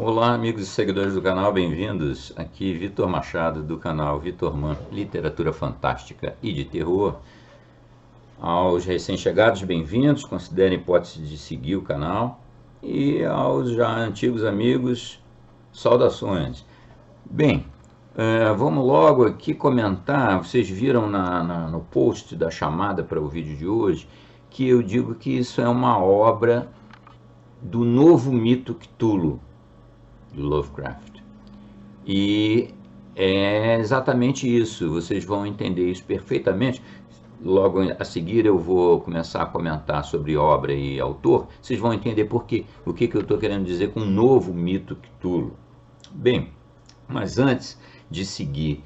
Olá, amigos e seguidores do canal, bem-vindos. Aqui Vitor Machado, do canal Vitor Man, Literatura Fantástica e de Terror. Aos recém-chegados, bem-vindos, considerem a hipótese de seguir o canal. E aos já antigos amigos, saudações. Bem, vamos logo aqui comentar. Vocês viram no post da chamada para o vídeo de hoje que eu digo que isso é uma obra do novo mito Cthulhu, do Lovecraft. E é exatamente isso, vocês vão entender isso perfeitamente. Logo a seguir eu vou começar a comentar sobre obra e autor, vocês vão entender por quê, o que eu estou querendo dizer com novo mito Cthulhu. Bem, mas antes de seguir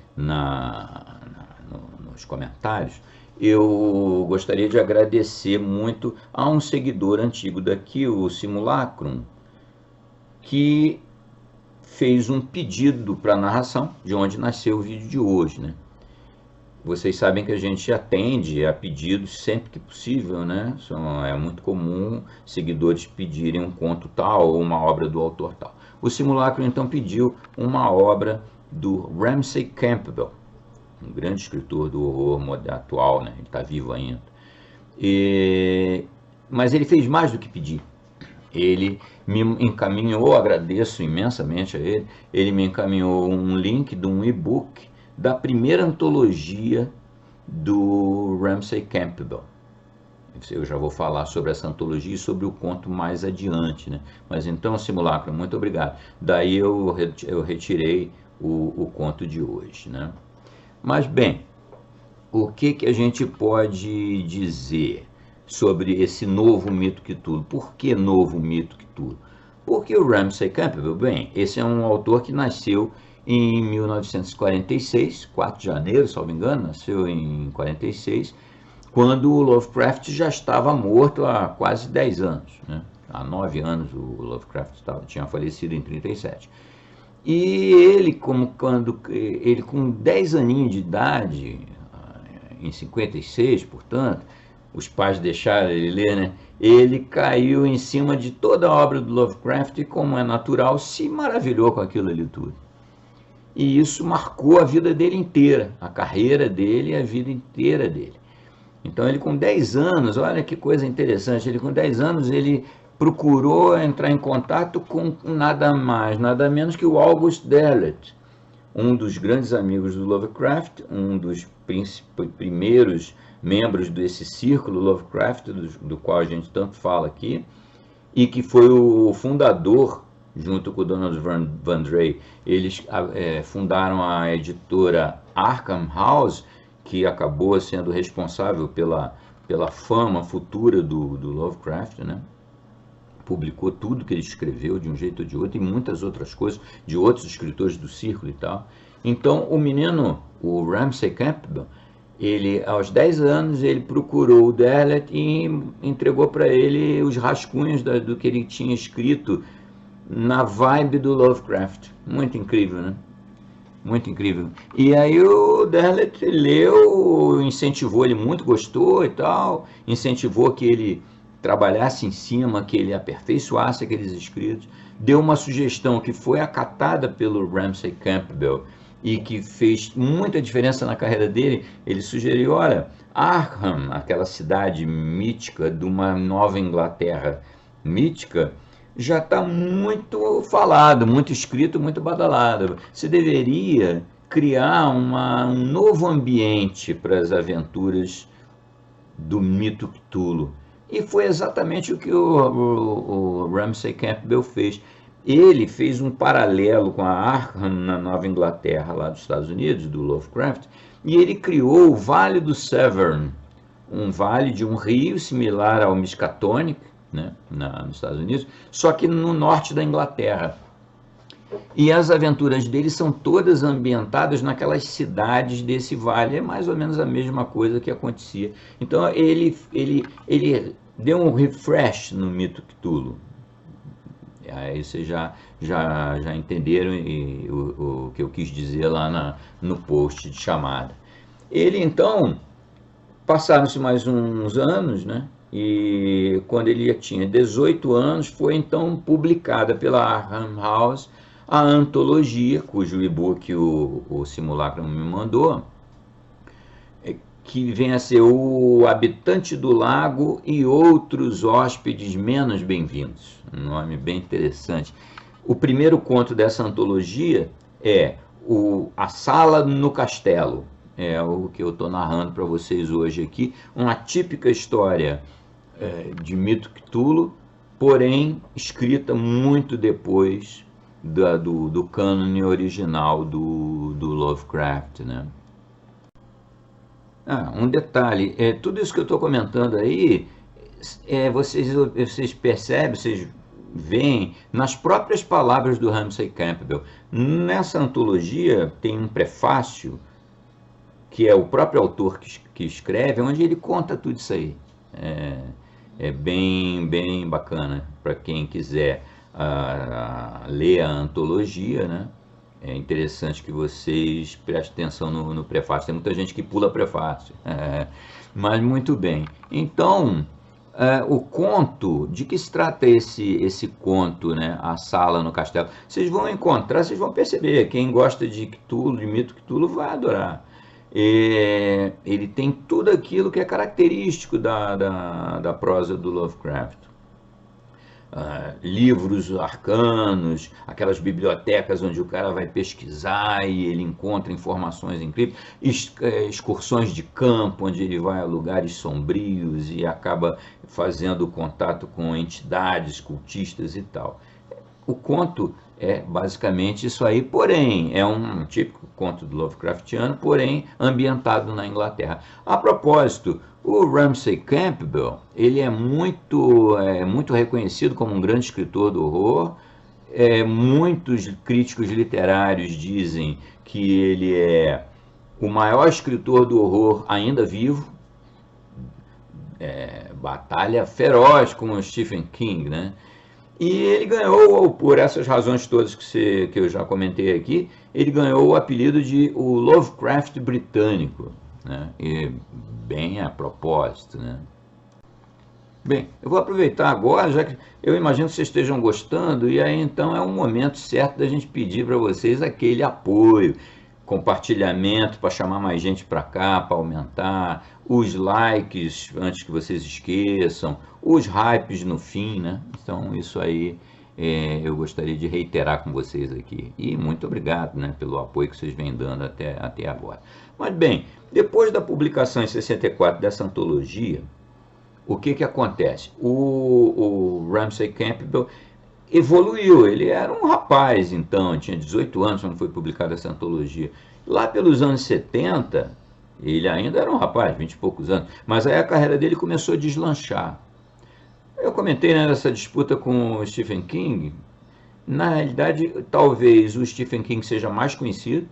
nos comentários, eu gostaria de agradecer muito a um seguidor antigo daqui, o Simulacrum, que fez um pedido para narração, de onde nasceu o vídeo de hoje, né? Vocês sabem que a gente atende a pedidos sempre que possível, né? É muito comum seguidores pedirem um conto tal ou uma obra do autor tal. O Simulacro então pediu uma obra do Ramsey Campbell, um grande escritor do horror atual, né? Ele está vivo ainda. Mas ele fez mais do que pedir. Ele me encaminhou, agradeço imensamente a ele me encaminhou um link de um e-book da primeira antologia do Ramsey Campbell. Eu já vou falar sobre essa antologia e sobre o conto mais adiante, né? Mas então, Simulacro, muito obrigado. Daí eu retirei o conto de hoje, né? Mas bem, o que a gente pode dizer sobre esse novo mito Cthulhu? Por que novo mito Cthulhu? Porque o Ramsey Campbell, bem, esse é um autor que nasceu em 1946, 4 de janeiro, se não me engano, nasceu em 46, quando o Lovecraft já estava morto há quase 10 anos, né? Há 9 anos o Lovecraft tinha falecido em 37. E ele, com 10 aninhos de idade, em 56, portanto, os pais deixaram ele ler, né? Ele caiu em cima de toda a obra do Lovecraft e, como é natural, se maravilhou com aquilo ali tudo. E isso marcou a vida dele inteira, a carreira dele e a vida inteira dele. Então ele com 10 anos, olha que coisa interessante, ele com 10 anos ele procurou entrar em contato com nada mais, nada menos que o August Derleth, um dos grandes amigos do Lovecraft, um dos primeiros membros desse círculo Lovecraft, do qual a gente tanto fala aqui, e que foi o fundador, junto com o Donald Van Drey, eles fundaram a editora Arkham House, que acabou sendo responsável pela fama futura do Lovecraft, né? Publicou tudo que ele escreveu de um jeito ou de outro, e muitas outras coisas, de outros escritores do círculo e tal. Então, o menino, o Ramsey Campbell, ele, aos 10 anos, ele procurou o Derleth e entregou para ele os rascunhos do que ele tinha escrito na vibe do Lovecraft. Muito incrível, né? Muito incrível. E aí o Derleth leu, incentivou, ele muito gostou e tal, incentivou que ele trabalhasse em cima, que ele aperfeiçoasse aqueles escritos, deu uma sugestão que foi acatada pelo Ramsey Campbell e que fez muita diferença na carreira dele. Ele sugeriu, olha, Arkham, aquela cidade mítica de uma Nova Inglaterra mítica, já está muito falado, muito escrito, muito badalado. Você deveria criar um novo ambiente para as aventuras do mito Cthulhu. E foi exatamente o que o Ramsey Campbell fez. Ele fez um paralelo com a Arkham na Nova Inglaterra, lá dos Estados Unidos, do Lovecraft, e ele criou o Vale do Severn, um vale de um rio similar ao Miskatonic, né, nos Estados Unidos, só que no norte da Inglaterra. E as aventuras dele são todas ambientadas naquelas cidades desse vale. É mais ou menos a mesma coisa que acontecia. Então ele deu um refresh no mito Cthulhu. Aí vocês já entenderam o que eu quis dizer lá no post de chamada. Ele então, passaram-se mais uns anos, né? e quando ele tinha 18 anos, foi então publicada pela Arkham House a antologia, cujo e-book o Simulacro me mandou, que vem a ser O Habitante do Lago e Outros Hóspedes Menos Bem-vindos. Um nome bem interessante. O primeiro conto dessa antologia é A Sala no Castelo. É o que eu estou narrando para vocês hoje aqui. Uma típica história de mito Cthulhu, porém escrita muito depois do cânone original do Lovecraft, né? Um detalhe, tudo isso que eu estou comentando aí, vocês percebem, vocês veem nas próprias palavras do Ramsey Campbell. Nessa antologia tem um prefácio, que é o próprio autor que escreve, onde ele conta tudo isso aí. É bem bacana para quem quiser ler a antologia, né? É interessante que vocês prestem atenção no prefácio. Tem muita gente que pula prefácio. Mas muito bem. Então, o conto, de que se trata esse conto, né? A Sala no Castelo? Vocês vão encontrar, vocês vão perceber. Quem gosta de Cthulhu, de mito Cthulhu, vai adorar. Ele tem tudo aquilo que é característico da prosa do Lovecraft. Livros arcanos, aquelas bibliotecas onde o cara vai pesquisar e ele encontra informações incríveis, excursões de campo, onde ele vai a lugares sombrios e acaba fazendo contato com entidades cultistas e tal. O conto é basicamente isso aí, porém, é um típico conto do Lovecraftiano, porém ambientado na Inglaterra. A propósito, o Ramsey Campbell, ele é muito reconhecido como um grande escritor do horror. Muitos críticos literários dizem que ele é o maior escritor do horror ainda vivo. Batalha feroz com o Stephen King, né? E ele ganhou, por essas razões todas que eu já comentei aqui, ele ganhou o apelido de o Lovecraft britânico, né? E bem a propósito, né? Bem, eu vou aproveitar agora, já que eu imagino que vocês estejam gostando, e aí então é um momento certo da gente pedir para vocês aquele apoio, compartilhamento para chamar mais gente para cá, para aumentar, os likes antes que vocês esqueçam, os hypes no fim, né? Então isso aí eu gostaria de reiterar com vocês aqui. E muito obrigado, né, pelo apoio que vocês vêm dando até agora. Mas bem, depois da publicação em 64 dessa antologia, o que acontece? O Ramsey Campbell evoluiu, ele era um rapaz então, tinha 18 anos quando foi publicada essa antologia. Lá pelos anos 70, ele ainda era um rapaz, 20 e poucos anos, mas aí a carreira dele começou a deslanchar. Eu comentei nessa disputa com o Stephen King. Na realidade, talvez o Stephen King seja mais conhecido,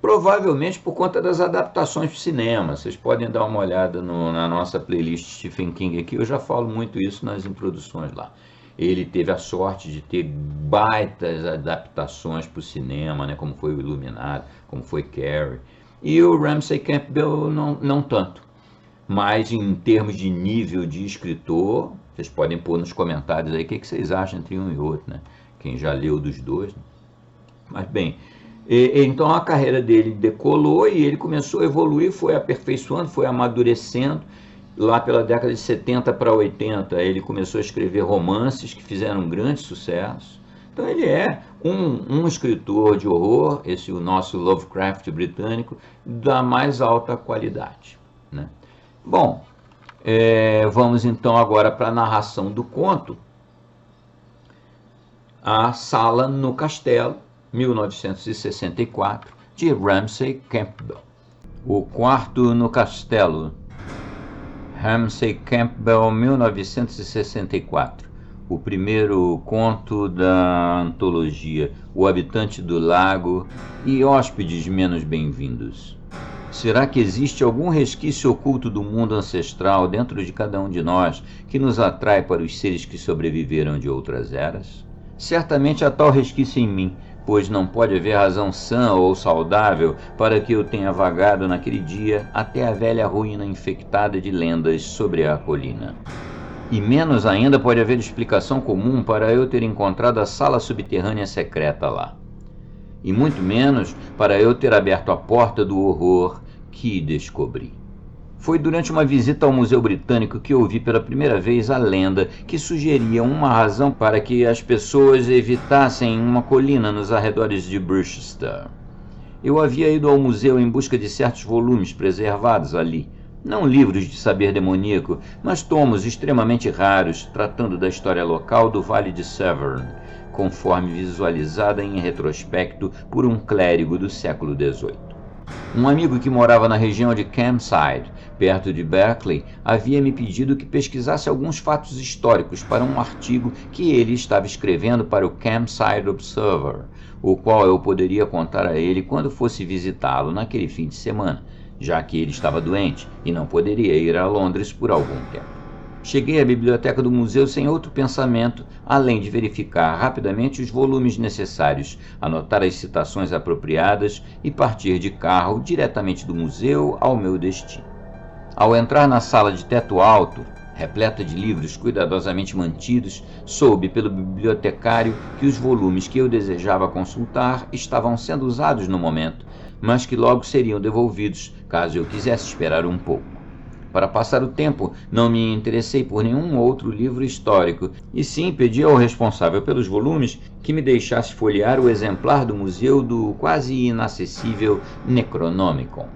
provavelmente por conta das adaptações para o cinema. Vocês podem dar uma olhada na nossa playlist Stephen King aqui, eu já falo muito isso nas introduções lá. Ele teve a sorte de ter baitas adaptações para o cinema, né, como foi o Iluminado, como foi Carrie. E o Ramsey Campbell não tanto. Mas em termos de nível de escritor, vocês podem pôr nos comentários aí o que vocês acham entre um e outro, né? Quem já leu dos dois. Né? Mas bem, então a carreira dele decolou e ele começou a evoluir, foi aperfeiçoando, foi amadurecendo. Lá pela década de 70 para 80, ele começou a escrever romances que fizeram um grande sucesso. Então ele é um escritor de horror, o nosso Lovecraft britânico, da mais alta qualidade, né? Bom, vamos então agora para a narração do conto A Sala no Castelo, 1964, de Ramsey Campbell. O Quarto no Castelo, Ramsey Campbell, 1964. O primeiro conto da antologia O Habitante do Lago e Hóspedes Menos Bem-vindos. Será que existe algum resquício oculto do mundo ancestral dentro de cada um de nós que nos atrai para os seres que sobreviveram de outras eras? Certamente há tal resquício em mim, pois não pode haver razão sã ou saudável para que eu tenha vagado naquele dia até a velha ruína infectada de lendas sobre a colina. E menos ainda pode haver explicação comum para eu ter encontrado a sala subterrânea secreta lá. E muito menos para eu ter aberto a porta do horror que descobri. Foi durante uma visita ao Museu Britânico que ouvi pela primeira vez a lenda que sugeria uma razão para que as pessoas evitassem uma colina nos arredores de Brichester. Eu havia ido ao museu em busca de certos volumes preservados ali, não livros de saber demoníaco, mas tomos extremamente raros tratando da história local do Vale de Severn, conforme visualizada em retrospecto por um clérigo do século XVIII. Um amigo que morava na região de Campside, perto de Berkeley, havia me pedido que pesquisasse alguns fatos históricos para um artigo que ele estava escrevendo para o Campside Observer, o qual eu poderia contar a ele quando fosse visitá-lo naquele fim de semana, já que ele estava doente e não poderia ir a Londres por algum tempo. Cheguei à biblioteca do museu sem outro pensamento, além de verificar rapidamente os volumes necessários, anotar as citações apropriadas e partir de carro diretamente do museu ao meu destino. Ao entrar na sala de teto alto, repleta de livros cuidadosamente mantidos, soube pelo bibliotecário que os volumes que eu desejava consultar estavam sendo usados no momento, mas que logo seriam devolvidos, caso eu quisesse esperar um pouco. Para passar o tempo, não me interessei por nenhum outro livro histórico, e sim pedi ao responsável pelos volumes que me deixasse folhear o exemplar do museu do quase inacessível Necronomicon.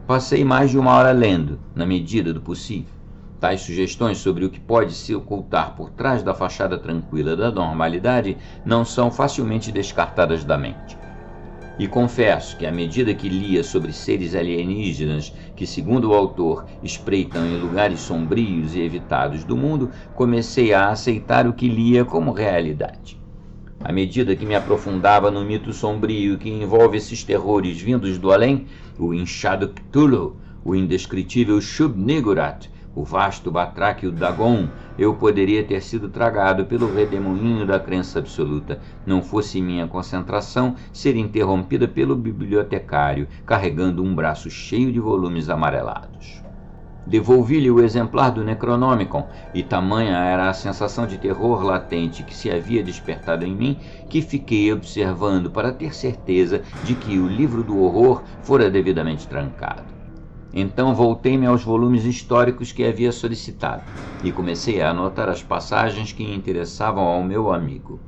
Passei mais de uma hora lendo, na medida do possível. Tais sugestões sobre o que pode se ocultar por trás da fachada tranquila da normalidade não são facilmente descartadas da mente. E confesso que, à medida que lia sobre seres alienígenas que, segundo o autor, espreitam em lugares sombrios e evitados do mundo, comecei a aceitar o que lia como realidade. À medida que me aprofundava no mito sombrio que envolve esses terrores vindos do além, o inchado Cthulhu, o indescritível Shub-Niggurath, o vasto Batráquio Dagon, eu poderia ter sido tragado pelo redemoinho da crença absoluta, não fosse minha concentração ser interrompida pelo bibliotecário, carregando um braço cheio de volumes amarelados. Devolvi-lhe o exemplar do Necronomicon, e tamanha era a sensação de terror latente que se havia despertado em mim, que fiquei observando para ter certeza de que o livro do horror fora devidamente trancado. Então voltei-me aos volumes históricos que havia solicitado e comecei a anotar as passagens que interessavam ao meu amigo.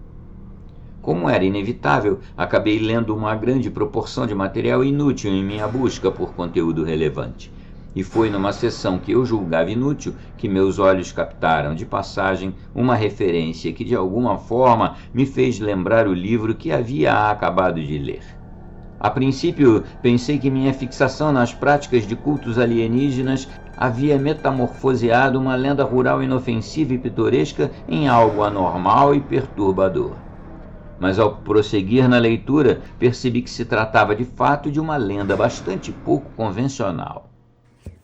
Como era inevitável, acabei lendo uma grande proporção de material inútil em minha busca por conteúdo relevante. E foi numa seção que eu julgava inútil que meus olhos captaram de passagem uma referência que de alguma forma me fez lembrar o livro que havia acabado de ler. A princípio, pensei que minha fixação nas práticas de cultos alienígenas havia metamorfoseado uma lenda rural inofensiva e pitoresca em algo anormal e perturbador. Mas ao prosseguir na leitura, percebi que se tratava de fato de uma lenda bastante pouco convencional.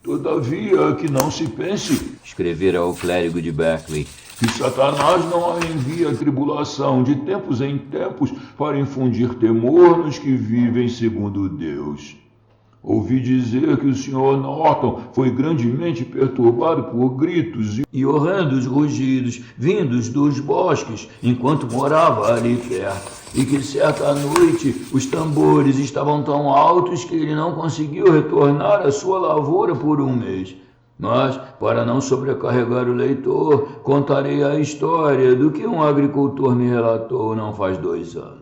Todavia, que não se pense, escrevera o clérigo de Berkeley, que Satanás não envia tribulação de tempos em tempos para infundir temor nos que vivem segundo Deus. Ouvi dizer que o Sr. Norton foi grandemente perturbado por gritos e horrendos rugidos vindos dos bosques enquanto morava ali perto, e que certa noite os tambores estavam tão altos que ele não conseguiu retornar à sua lavoura por um mês. Mas, para não sobrecarregar o leitor, contarei a história do que um agricultor me relatou não faz 2 anos.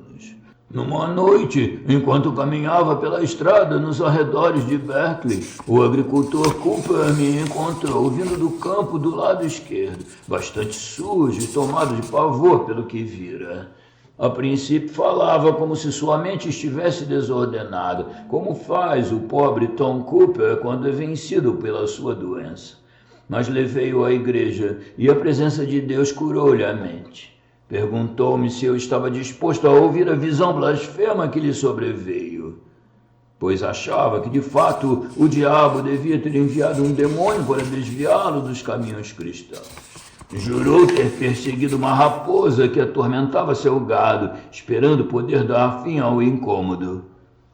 Numa noite, enquanto caminhava pela estrada nos arredores de Berkeley, o agricultor Cooper me encontrou vindo do campo do lado esquerdo, bastante sujo e tomado de pavor pelo que vira. A princípio falava como se sua mente estivesse desordenada, como faz o pobre Tom Cooper quando é vencido pela sua doença. Mas levei-o à igreja e a presença de Deus curou-lhe a mente. Perguntou-me se eu estava disposto a ouvir a visão blasfema que lhe sobreveio, pois achava que de fato o diabo devia ter enviado um demônio para desviá-lo dos caminhos cristãos. Jurou ter perseguido uma raposa que atormentava seu gado, esperando poder dar fim ao incômodo.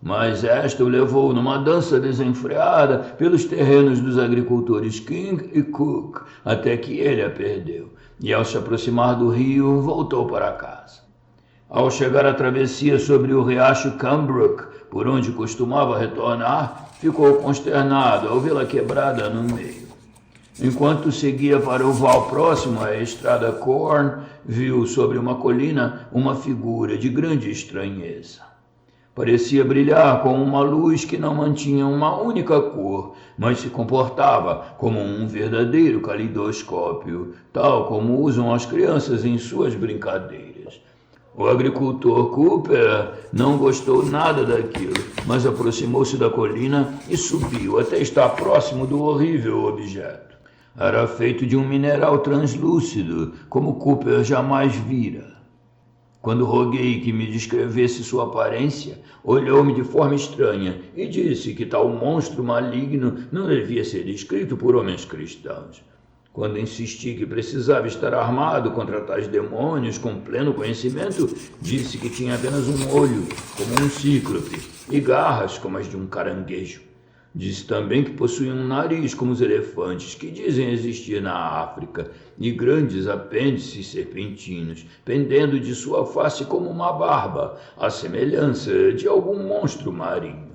Mas esta o levou numa dança desenfreada pelos terrenos dos agricultores King e Cook, até que ele a perdeu, e ao se aproximar do rio, voltou para casa. Ao chegar à travessia sobre o riacho Cambrook, por onde costumava retornar, ficou consternado ao vê-la quebrada no meio. Enquanto seguia para o val próximo à estrada Corn, viu sobre uma colina uma figura de grande estranheza. Parecia brilhar com uma luz que não mantinha uma única cor, mas se comportava como um verdadeiro caleidoscópio, tal como usam as crianças em suas brincadeiras. O agricultor Cooper não gostou nada daquilo, mas aproximou-se da colina e subiu até estar próximo do horrível objeto. Era feito de um mineral translúcido, como Cooper jamais vira. Quando roguei que me descrevesse sua aparência, olhou-me de forma estranha e disse que tal monstro maligno não devia ser descrito por homens cristãos. Quando insisti que precisava estar armado contra tais demônios com pleno conhecimento, disse que tinha apenas um olho, como um cíclope, e garras como as de um caranguejo. Disse também que possuía um nariz como os elefantes, que dizem existir na África, e grandes apêndices serpentinos, pendendo de sua face como uma barba, à semelhança de algum monstro marinho.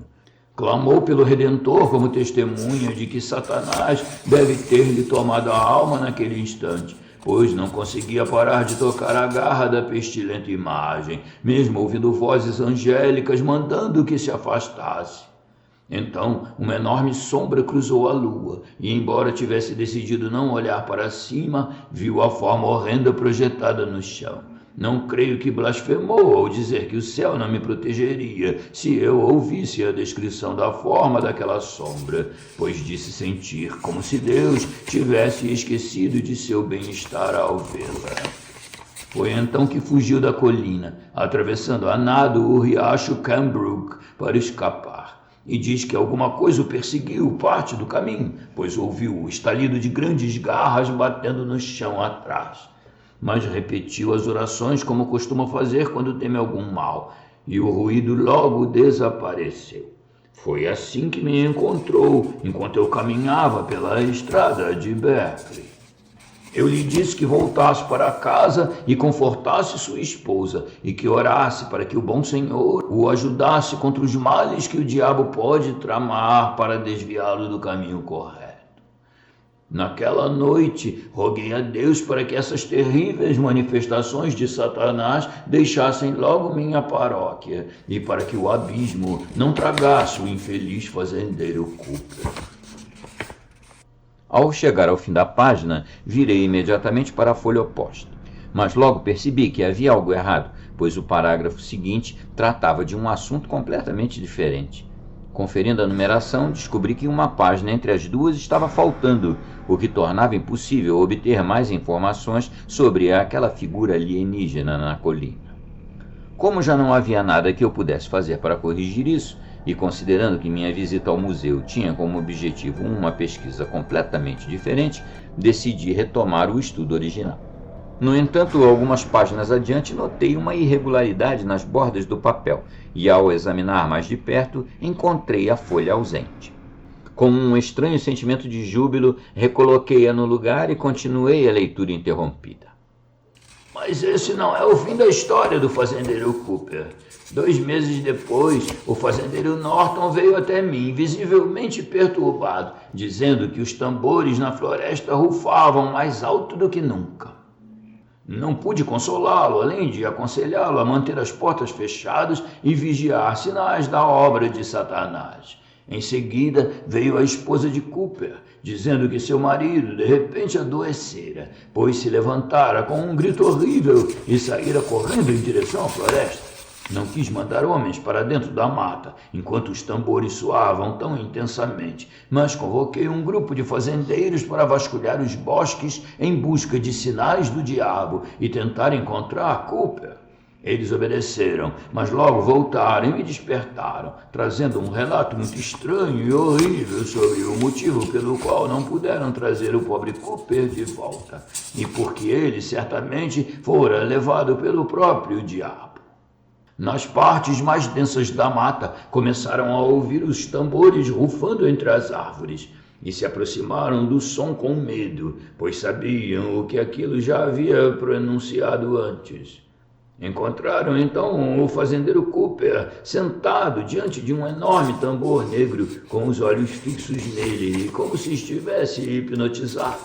Clamou pelo Redentor como testemunha de que Satanás deve ter-lhe tomado a alma naquele instante, pois não conseguia parar de tocar a garra da pestilenta imagem, mesmo ouvindo vozes angélicas mandando que se afastasse. Então, uma enorme sombra cruzou a lua, e embora tivesse decidido não olhar para cima, viu a forma horrenda projetada no chão. Não creio que blasfemou ao dizer que o céu não me protegeria se eu ouvisse a descrição da forma daquela sombra, pois disse sentir como se Deus tivesse esquecido de seu bem-estar ao vê-la. Foi então que fugiu da colina, atravessando a nado o riacho Cambrook para escapar. E diz que alguma coisa o perseguiu parte do caminho, pois ouviu o estalido de grandes garras batendo no chão atrás. Mas repetiu as orações como costuma fazer quando teme algum mal, e o ruído logo desapareceu. Foi assim que me encontrou, enquanto eu caminhava pela estrada de Berkeley. Eu lhe disse que voltasse para casa e confortasse sua esposa, e que orasse para que o bom Senhor o ajudasse contra os males que o diabo pode tramar para desviá-lo do caminho correto. Naquela noite, roguei a Deus para que essas terríveis manifestações de Satanás deixassem logo minha paróquia, e para que o abismo não tragasse o infeliz fazendeiro Cooper. Ao chegar ao fim da página, virei imediatamente para a folha oposta. Mas logo percebi que havia algo errado, pois o parágrafo seguinte tratava de um assunto completamente diferente. Conferindo a numeração, descobri que uma página entre as duas estava faltando, o que tornava impossível obter mais informações sobre aquela figura alienígena na colina. Como já não havia nada que eu pudesse fazer para corrigir isso, e considerando que minha visita ao museu tinha como objetivo uma pesquisa completamente diferente, decidi retomar o estudo original. No entanto, algumas páginas adiante, notei uma irregularidade nas bordas do papel, e ao examinar mais de perto, encontrei a folha ausente. Com um estranho sentimento de júbilo, recoloquei-a no lugar e continuei a leitura interrompida. Mas esse não é o fim da história do fazendeiro Cooper. 2 meses depois, o fazendeiro Norton veio até mim, visivelmente perturbado, dizendo que os tambores na floresta rufavam mais alto do que nunca. Não pude consolá-lo, além de aconselhá-lo a manter as portas fechadas e vigiar sinais da obra de Satanás. Em seguida, veio a esposa de Cooper, dizendo que seu marido de repente adoecera, pois se levantara com um grito horrível e saíra correndo em direção à floresta. Não quis mandar homens para dentro da mata, enquanto os tambores soavam tão intensamente, mas convoquei um grupo de fazendeiros para vasculhar os bosques em busca de sinais do diabo e tentar encontrar Cooper. Eles obedeceram, mas logo voltaram e me despertaram, trazendo um relato muito estranho e horrível sobre o motivo pelo qual não puderam trazer o pobre Cooper de volta, e porque ele certamente fora levado pelo próprio diabo. Nas partes mais densas da mata, começaram a ouvir os tambores rufando entre as árvores, e se aproximaram do som com medo, pois sabiam o que aquilo já havia pronunciado antes. Encontraram então o fazendeiro Cooper sentado diante de um enorme tambor negro, com os olhos fixos nele, como se estivesse hipnotizado,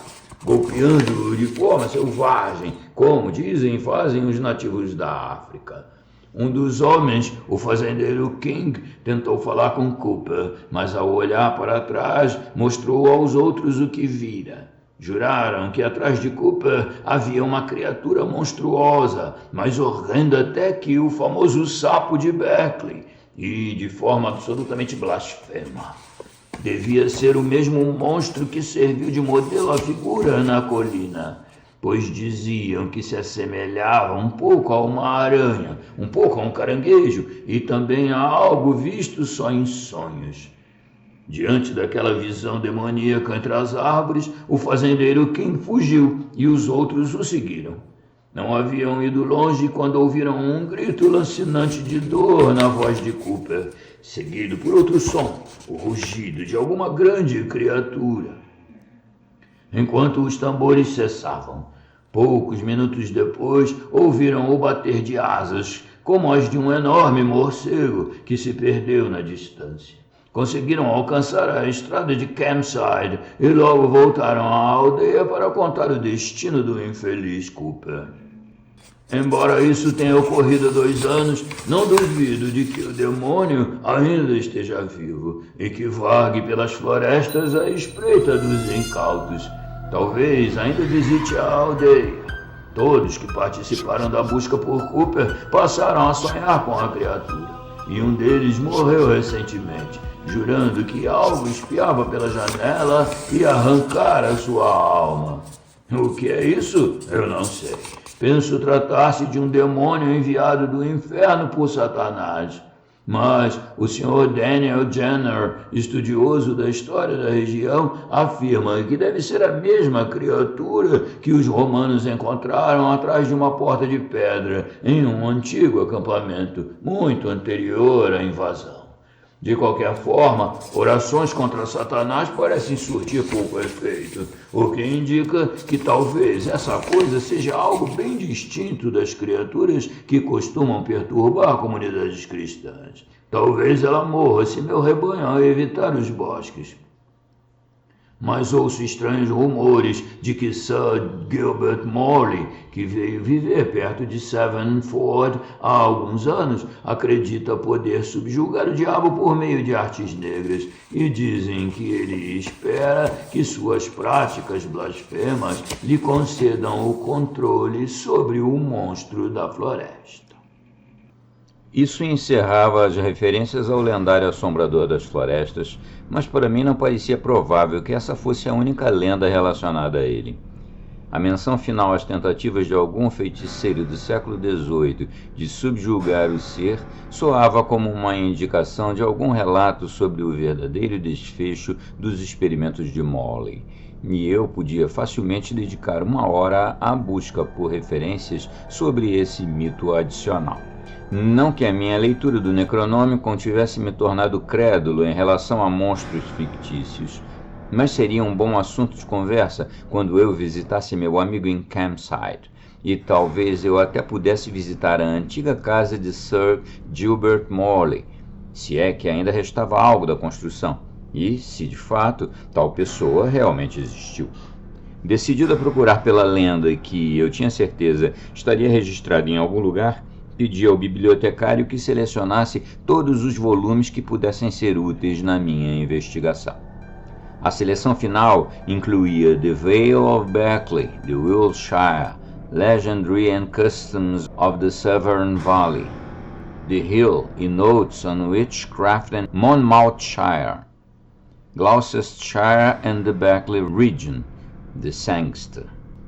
golpeando-o de forma selvagem, como dizem e fazem os nativos da África. Um dos homens, o fazendeiro King, tentou falar com Cooper, mas ao olhar para trás mostrou aos outros o que vira. Juraram que atrás de Cooper havia uma criatura monstruosa, mais horrenda até que o famoso sapo de Berkeley, e de forma absolutamente blasfema. Devia ser o mesmo monstro que serviu de modelo à figura na colina, pois diziam que se assemelhava um pouco a uma aranha, um pouco a um caranguejo e também a algo visto só em sonhos. Diante daquela visão demoníaca entre as árvores, o fazendeiro King fugiu e os outros o seguiram. Não haviam ido longe quando ouviram um grito lancinante de dor na voz de Cooper, seguido por outro som, o rugido de alguma grande criatura. Enquanto os tambores cessavam, poucos minutos depois, ouviram o bater de asas, como as de um enorme morcego que se perdeu na distância. Conseguiram alcançar a estrada de Campside e logo voltaram à aldeia para contar o destino do infeliz Cooper. Embora isso tenha ocorrido há 2 anos, não duvido de que o demônio ainda esteja vivo e que vague pelas florestas à espreita dos incautos. Talvez ainda visite a aldeia. Todos que participaram da busca por Cooper passaram a sonhar com a criatura, e um deles morreu recentemente, jurando que algo espiava pela janela e arrancara sua alma. O que é isso? Eu não sei. Penso tratar-se de um demônio enviado do inferno por Satanás. Mas o Sr. Daniel Jenner, estudioso da história da região, afirma que deve ser a mesma criatura que os romanos encontraram atrás de uma porta de pedra em um antigo acampamento, muito anterior à invasão. De qualquer forma, orações contra Satanás parecem surtir pouco efeito, o que indica que talvez essa coisa seja algo bem distinto das criaturas que costumam perturbar comunidades cristãs. Talvez ela morra se meu rebanho evitar os bosques. Mas ouço estranhos rumores de que Sir Gilbert Morley, que veio viver perto de Sevenford há alguns anos, acredita poder subjugar o diabo por meio de artes negras, e dizem que ele espera que suas práticas blasfemas lhe concedam o controle sobre o monstro da floresta. Isso encerrava as referências ao lendário assombrador das florestas, mas para mim não parecia provável que essa fosse a única lenda relacionada a ele. A menção final às tentativas de algum feiticeiro do século XVIII de subjugar o ser soava como uma indicação de algum relato sobre o verdadeiro desfecho dos experimentos de Morley, e eu podia facilmente dedicar 1 hora à busca por referências sobre esse mito adicional. Não que a minha leitura do Necronômico tivesse me tornado crédulo em relação a monstros fictícios, mas seria um bom assunto de conversa quando eu visitasse meu amigo em Campside, e talvez eu até pudesse visitar a antiga casa de Sir Gilbert Morley, se é que ainda restava algo da construção, e se de fato tal pessoa realmente existiu. Decidido a procurar pela lenda que eu tinha certeza estaria registrada em algum lugar, pedi ao bibliotecário que selecionasse todos os volumes que pudessem ser úteis na minha investigação. A seleção final incluía The Vale of Berkeley, de Wiltshire, Legendary and Customs of the Severn Valley, The Hill e Notes on Witchcraft and Monmouthshire, Gloucestershire and the Berkeley Region, de Sangster.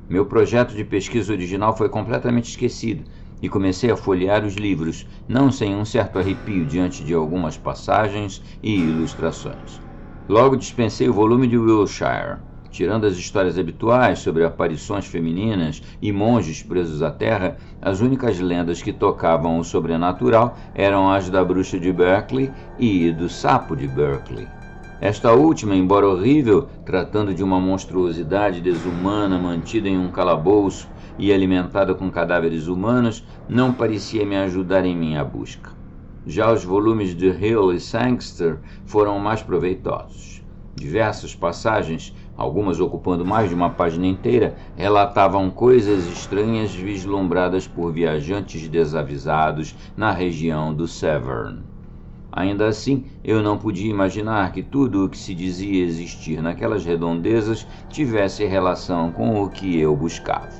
Meu projeto de pesquisa original foi completamente esquecido, e comecei a folhear os livros, não sem um certo arrepio diante de algumas passagens e ilustrações. Logo dispensei o volume de Wiltshire. Tirando as histórias habituais sobre aparições femininas e monges presos à terra, as únicas lendas que tocavam o sobrenatural eram as da bruxa de Berkeley e do sapo de Berkeley. Esta última, embora horrível, tratando de uma monstruosidade desumana mantida em um calabouço e alimentada com cadáveres humanos, não parecia me ajudar em minha busca. Já os volumes de Hill e Sangster foram mais proveitosos. Diversas passagens, algumas ocupando mais de uma página inteira, relatavam coisas estranhas vislumbradas por viajantes desavisados na região do Severn. Ainda assim, eu não podia imaginar que tudo o que se dizia existir naquelas redondezas tivesse relação com o que eu buscava.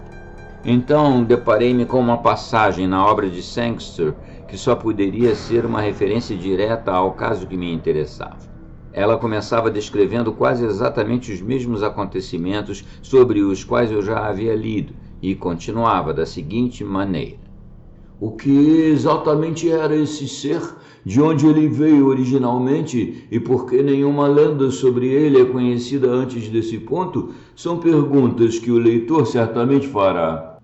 Então, deparei-me com uma passagem na obra de Sangster que só poderia ser uma referência direta ao caso que me interessava. Ela começava descrevendo quase exatamente os mesmos acontecimentos sobre os quais eu já havia lido, e continuava da seguinte maneira: o que exatamente era esse ser, de onde ele veio originalmente e por que nenhuma lenda sobre ele é conhecida antes desse ponto, são perguntas que o leitor certamente fará.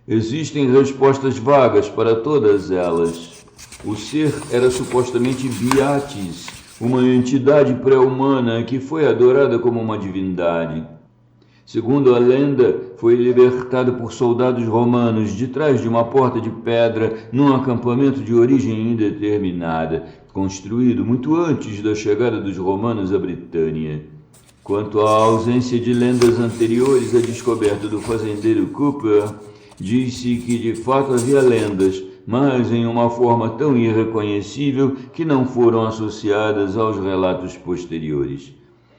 Existem respostas vagas para todas elas. O ser era supostamente Biatis, uma entidade pré-humana que foi adorada como uma divindade. Segundo a lenda, foi libertado por soldados romanos de trás de uma porta de pedra num acampamento de origem indeterminada, construído muito antes da chegada dos romanos à Britânia. Quanto à ausência de lendas anteriores à descoberta do fazendeiro Cooper, disse que de fato havia lendas, mas em uma forma tão irreconhecível que não foram associadas aos relatos posteriores.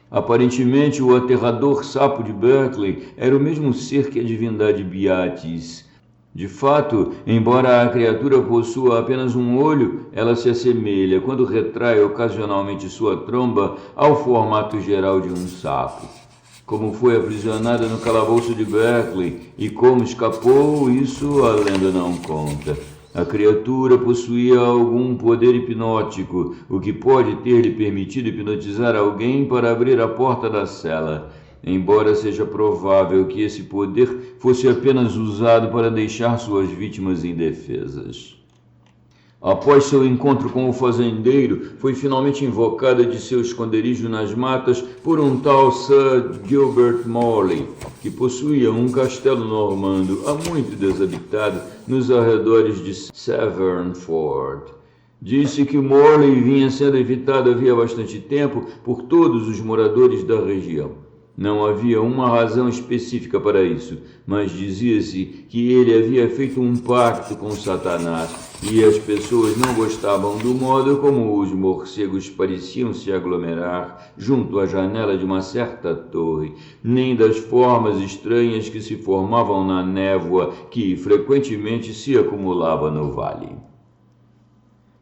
Aparentemente, o aterrador sapo de Berkeley era o mesmo ser que a divindade Biatis. De fato, embora a criatura possua apenas um olho, ela se assemelha, quando retrai ocasionalmente sua tromba, ao formato geral de um sapo. Como foi aprisionada no calabouço de Berkeley e como escapou, isso a lenda não conta. A criatura possuía algum poder hipnótico, o que pode ter lhe permitido hipnotizar alguém para abrir a porta da cela, embora seja provável que esse poder fosse apenas usado para deixar suas vítimas indefesas. Após seu encontro com o fazendeiro, foi finalmente invocada de seu esconderijo nas matas por um tal Sir Gilbert Morley, que possuía um castelo normando há muito desabitado nos arredores de Severnford. Disse que Morley vinha sendo evitado havia bastante tempo por todos os moradores da região. Não havia uma razão específica para isso, mas dizia-se que ele havia feito um pacto com Satanás e as pessoas não gostavam do modo como os morcegos pareciam se aglomerar junto à janela de uma certa torre, nem das formas estranhas que se formavam na névoa que frequentemente se acumulava no vale.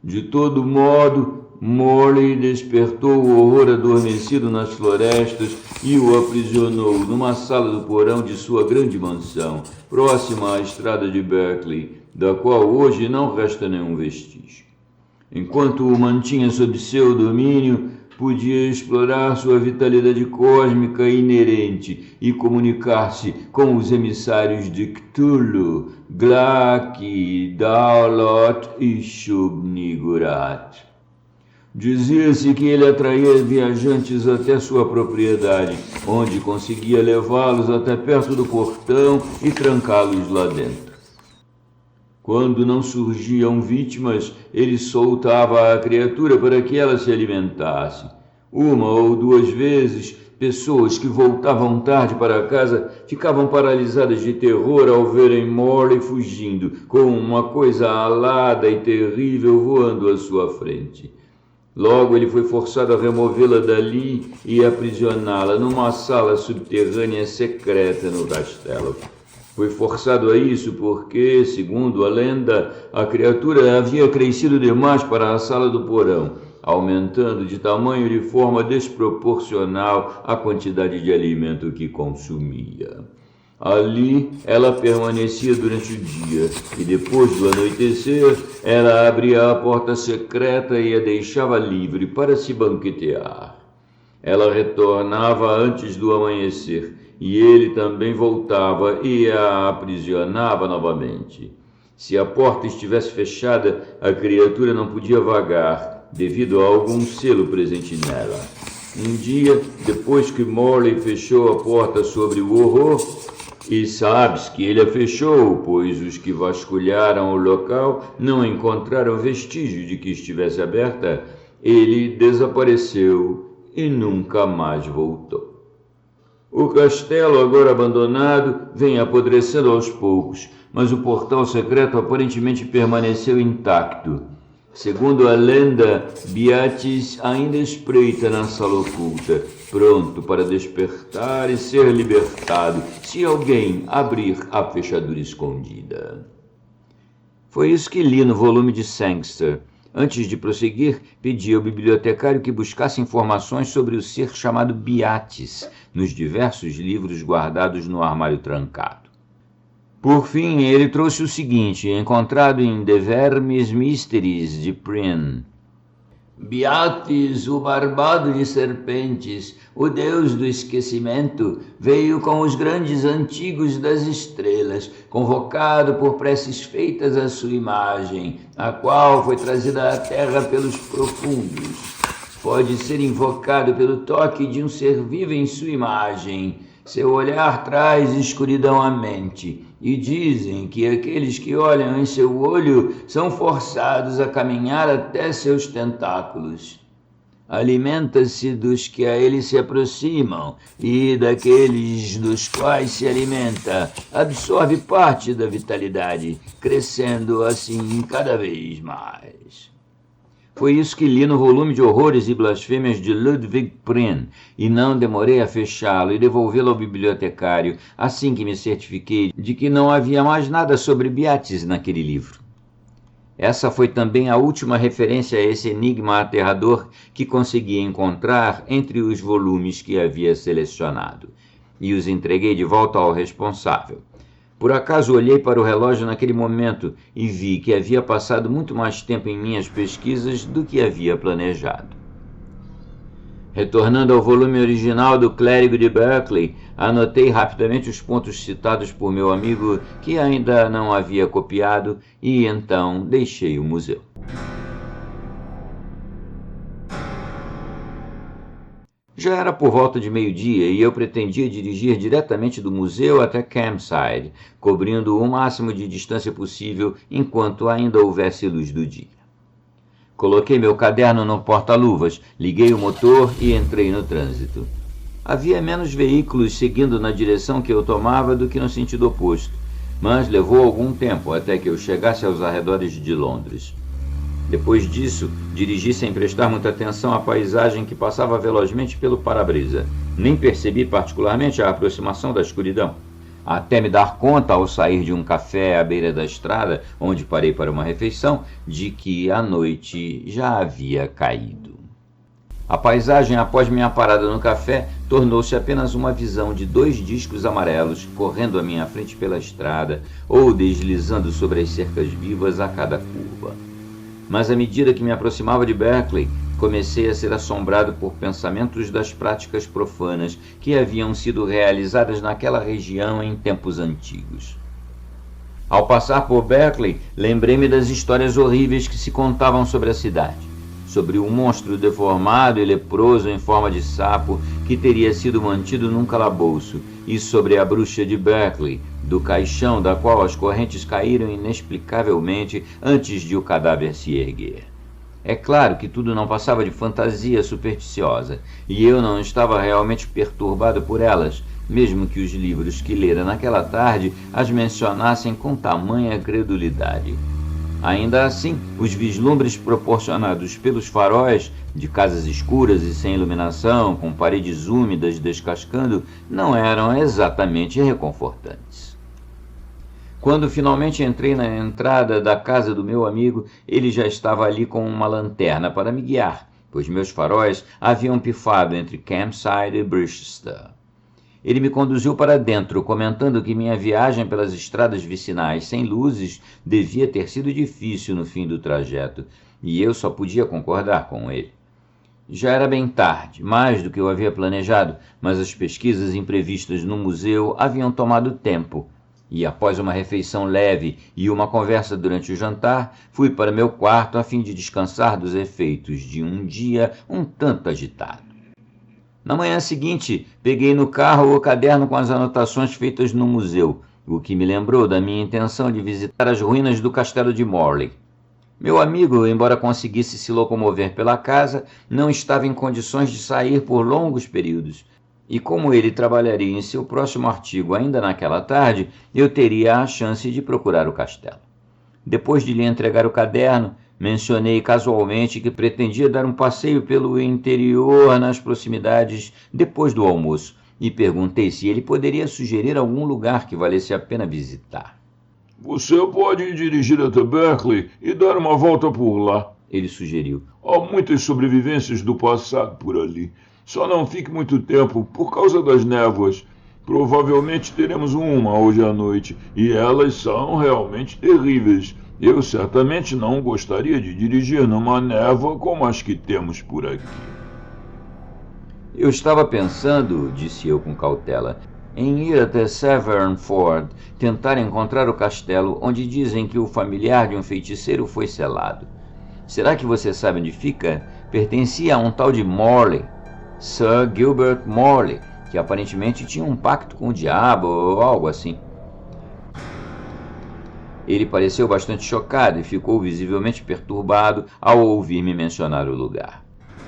De todo modo, Morley despertou o horror adormecido nas florestas e o aprisionou numa sala do porão de sua grande mansão, próxima à estrada de Berkeley, da qual hoje não resta nenhum vestígio. Enquanto o mantinha sob seu domínio, podia explorar sua vitalidade cósmica inerente e comunicar-se com os emissários de Cthulhu, Glaki, Daolot e Shub-Niggurath. Dizia-se que ele atraía viajantes até sua propriedade, onde conseguia levá-los até perto do portão e trancá-los lá dentro. Quando não surgiam vítimas, ele soltava a criatura para que ela se alimentasse. Uma ou duas vezes, pessoas que voltavam tarde para casa ficavam paralisadas de terror ao verem Morley fugindo, com uma coisa alada e terrível voando à sua frente. Logo ele foi forçado a removê-la dali e aprisioná-la numa sala subterrânea secreta no castelo. Foi forçado a isso porque, segundo a lenda, a criatura havia crescido demais para a sala do porão, aumentando de tamanho de forma desproporcional a quantidade de alimento que consumia. Ali ela permanecia durante o dia, e depois do anoitecer, ela abria a porta secreta e a deixava livre para se banquetear. Ela retornava antes do amanhecer, e ele também voltava e a aprisionava novamente. Se a porta estivesse fechada, a criatura não podia vagar, devido a algum selo presente nela. Um dia, depois que Morley fechou a porta sobre o horror, e sabes que ele a fechou, pois os que vasculharam o local não encontraram vestígio de que estivesse aberta, ele desapareceu e nunca mais voltou. O castelo, agora abandonado, vem apodrecendo aos poucos, mas o portal secreto aparentemente permaneceu intacto. Segundo a lenda, Biatis ainda espreita na sala oculta, pronto para despertar e ser libertado, se alguém abrir a fechadura escondida. Foi isso que li no volume de Sangster. Antes de prosseguir, pedi ao bibliotecário que buscasse informações sobre o ser chamado Biatis nos diversos livros guardados no armário trancado. Por fim, ele trouxe o seguinte, encontrado em The Vermes Mysteries de Prynne. Biatis, o barbado de serpentes, o deus do esquecimento, veio com os grandes antigos das estrelas, convocado por preces feitas à sua imagem, a qual foi trazida à terra pelos profundos. Pode ser invocado pelo toque de um ser vivo em sua imagem. Seu olhar traz escuridão à mente, e dizem que aqueles que olham em seu olho são forçados a caminhar até seus tentáculos. Alimenta-se dos que a ele se aproximam, e daqueles dos quais se alimenta, absorve parte da vitalidade, crescendo assim cada vez mais. Foi isso que li no volume de Horrores e Blasfêmias de Ludwig Prynne, e não demorei a fechá-lo e devolvê-lo ao bibliotecário, assim que me certifiquei de que não havia mais nada sobre Biatis naquele livro. Essa foi também a última referência a esse enigma aterrador que consegui encontrar entre os volumes que havia selecionado, e os entreguei de volta ao responsável. Por acaso olhei para o relógio naquele momento e vi que havia passado muito mais tempo em minhas pesquisas do que havia planejado. Retornando ao volume original do Clérigo de Berkeley, anotei rapidamente os pontos citados por meu amigo que ainda não havia copiado e então deixei o museu. Já era por volta de meio-dia e eu pretendia dirigir diretamente do museu até Campside, cobrindo o máximo de distância possível enquanto ainda houvesse luz do dia. Coloquei meu caderno no porta-luvas, liguei o motor e entrei no trânsito. Havia menos veículos seguindo na direção que eu tomava do que no sentido oposto, mas levou algum tempo até que eu chegasse aos arredores de Londres. Depois disso, dirigi sem prestar muita atenção à paisagem que passava velozmente pelo para-brisa. Nem percebi particularmente a aproximação da escuridão, até me dar conta, ao sair de um café à beira da estrada, onde parei para uma refeição, de que a noite já havia caído. A paisagem após minha parada no café tornou-se apenas uma visão de 2 discos amarelos correndo à minha frente pela estrada ou deslizando sobre as cercas vivas a cada curva. Mas à medida que me aproximava de Berkeley, comecei a ser assombrado por pensamentos das práticas profanas que haviam sido realizadas naquela região em tempos antigos. Ao passar por Berkeley, lembrei-me das histórias horríveis que se contavam sobre a cidade, sobre um monstro deformado e leproso em forma de sapo que teria sido mantido num calabouço, e sobre a bruxa de Berkeley, do caixão da qual as correntes caíram inexplicavelmente antes de o cadáver se erguer. É claro que tudo não passava de fantasia supersticiosa, e eu não estava realmente perturbado por elas, mesmo que os livros que lera naquela tarde as mencionassem com tamanha credulidade. Ainda assim, os vislumbres proporcionados pelos faróis, de casas escuras e sem iluminação, com paredes úmidas descascando, não eram exatamente reconfortantes. Quando finalmente entrei na entrada da casa do meu amigo, ele já estava ali com uma lanterna para me guiar, pois meus faróis haviam pifado entre Campside e Brichester. Ele me conduziu para dentro, comentando que minha viagem pelas estradas vicinais sem luzes devia ter sido difícil no fim do trajeto, e eu só podia concordar com ele. Já era bem tarde, mais do que eu havia planejado, mas as pesquisas imprevistas no museu haviam tomado tempo, e após uma refeição leve e uma conversa durante o jantar, fui para meu quarto a fim de descansar dos efeitos de um dia um tanto agitado. Na manhã seguinte, peguei no carro o caderno com as anotações feitas no museu, o que me lembrou da minha intenção de visitar as ruínas do castelo de Morley. Meu amigo, embora conseguisse se locomover pela casa, não estava em condições de sair por longos períodos, e como ele trabalharia em seu próximo artigo ainda naquela tarde, eu teria a chance de procurar o castelo. Depois de lhe entregar o caderno, mencionei casualmente que pretendia dar um passeio pelo interior nas proximidades depois do almoço e perguntei se ele poderia sugerir algum lugar que valesse a pena visitar. Você pode dirigir até Berkeley e dar uma volta por lá, ele sugeriu. Há muitas sobrevivências do passado por ali. Só não fique muito tempo por causa das névoas. Provavelmente teremos uma hoje à noite e elas são realmente terríveis. Eu certamente não gostaria de dirigir numa névoa como as que temos por aqui. Eu estava pensando, disse eu com cautela, em ir até Severn Ford, tentar encontrar o castelo onde dizem que o familiar de um feiticeiro foi selado. Será que você sabe onde fica? Pertencia a um tal de Morley, Sir Gilbert Morley, que aparentemente tinha um pacto com o diabo ou algo assim. Ele pareceu bastante chocado e ficou visivelmente perturbado ao ouvir-me mencionar o lugar.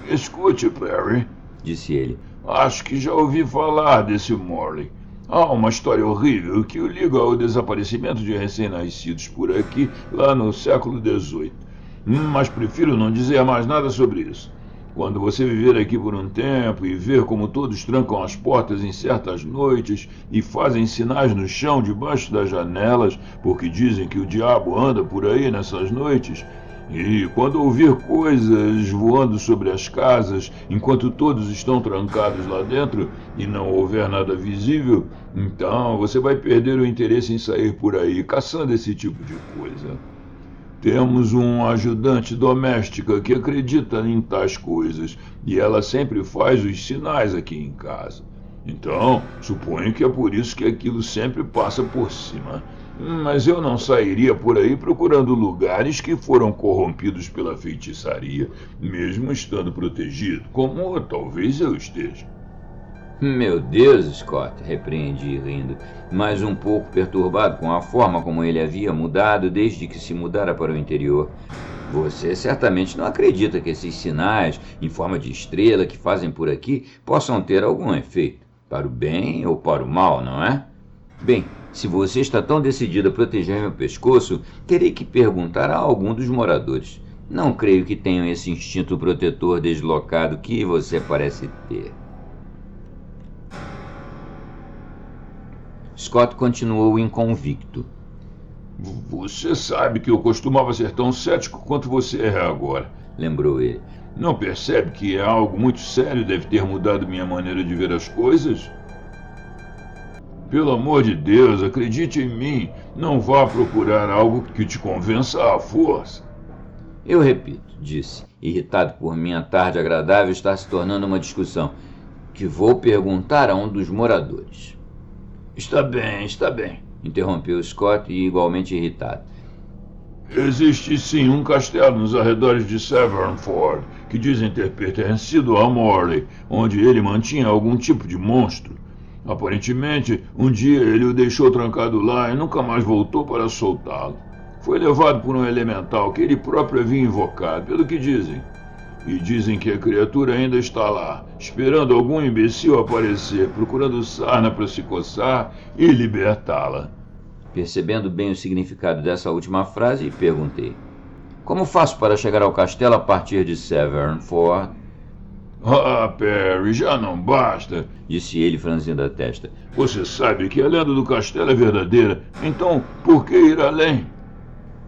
Escute, Perry, disse ele. Acho que já ouvi falar desse Morley. Há uma história horrível que o liga ao desaparecimento de recém-nascidos por aqui lá no século XVIII. Mas prefiro não dizer mais nada sobre isso. Quando você viver aqui por um tempo e ver como todos trancam as portas em certas noites e fazem sinais no chão debaixo das janelas, porque dizem que o diabo anda por aí nessas noites, e quando ouvir coisas voando sobre as casas enquanto todos estão trancados lá dentro e não houver nada visível, então você vai perder o interesse em sair por aí caçando esse tipo de coisa. Temos uma ajudante doméstica que acredita em tais coisas e ela sempre faz os sinais aqui em casa. Então, suponho que é por isso que aquilo sempre passa por cima. Mas eu não sairia por aí procurando lugares que foram corrompidos pela feitiçaria, mesmo estando protegido, como talvez eu esteja. Meu Deus, Scott, repreendi rindo, mas um pouco perturbado com a forma como ele havia mudado desde que se mudara para o interior. Você certamente não acredita que esses sinais, em forma de estrela, que fazem por aqui, possam ter algum efeito, para o bem ou para o mal, não é? Bem, se você está tão decidido a proteger meu pescoço, terei que perguntar a algum dos moradores. Não creio que tenham esse instinto protetor deslocado que você parece ter. Scott continuou inconvicto. Você sabe que eu costumava ser tão cético quanto você é agora, lembrou ele. Não percebe que é algo muito sério deve ter mudado minha maneira de ver as coisas? Pelo amor de Deus, acredite em mim. Não vá procurar algo que te convença à força. Eu repito, disse, irritado por minha tarde agradável estar se tornando uma discussão, que vou perguntar a um dos moradores. Está bem, interrompeu Scott, igualmente irritado. Existe sim um castelo nos arredores de Severnford, que dizem ter pertencido a Morley, onde ele mantinha algum tipo de monstro. Aparentemente, um dia ele o deixou trancado lá e nunca mais voltou para soltá-lo. Foi levado por um elemental que ele próprio havia invocado, pelo que dizem. E dizem que a criatura ainda está lá, esperando algum imbecil aparecer, procurando sarna para se coçar e libertá-la. Percebendo bem o significado dessa última frase, perguntei. Como faço para chegar ao castelo a partir de Severnford? Ah, Perry, já não basta, disse ele franzindo a testa. Você sabe que a lenda do castelo é verdadeira, então por que ir além?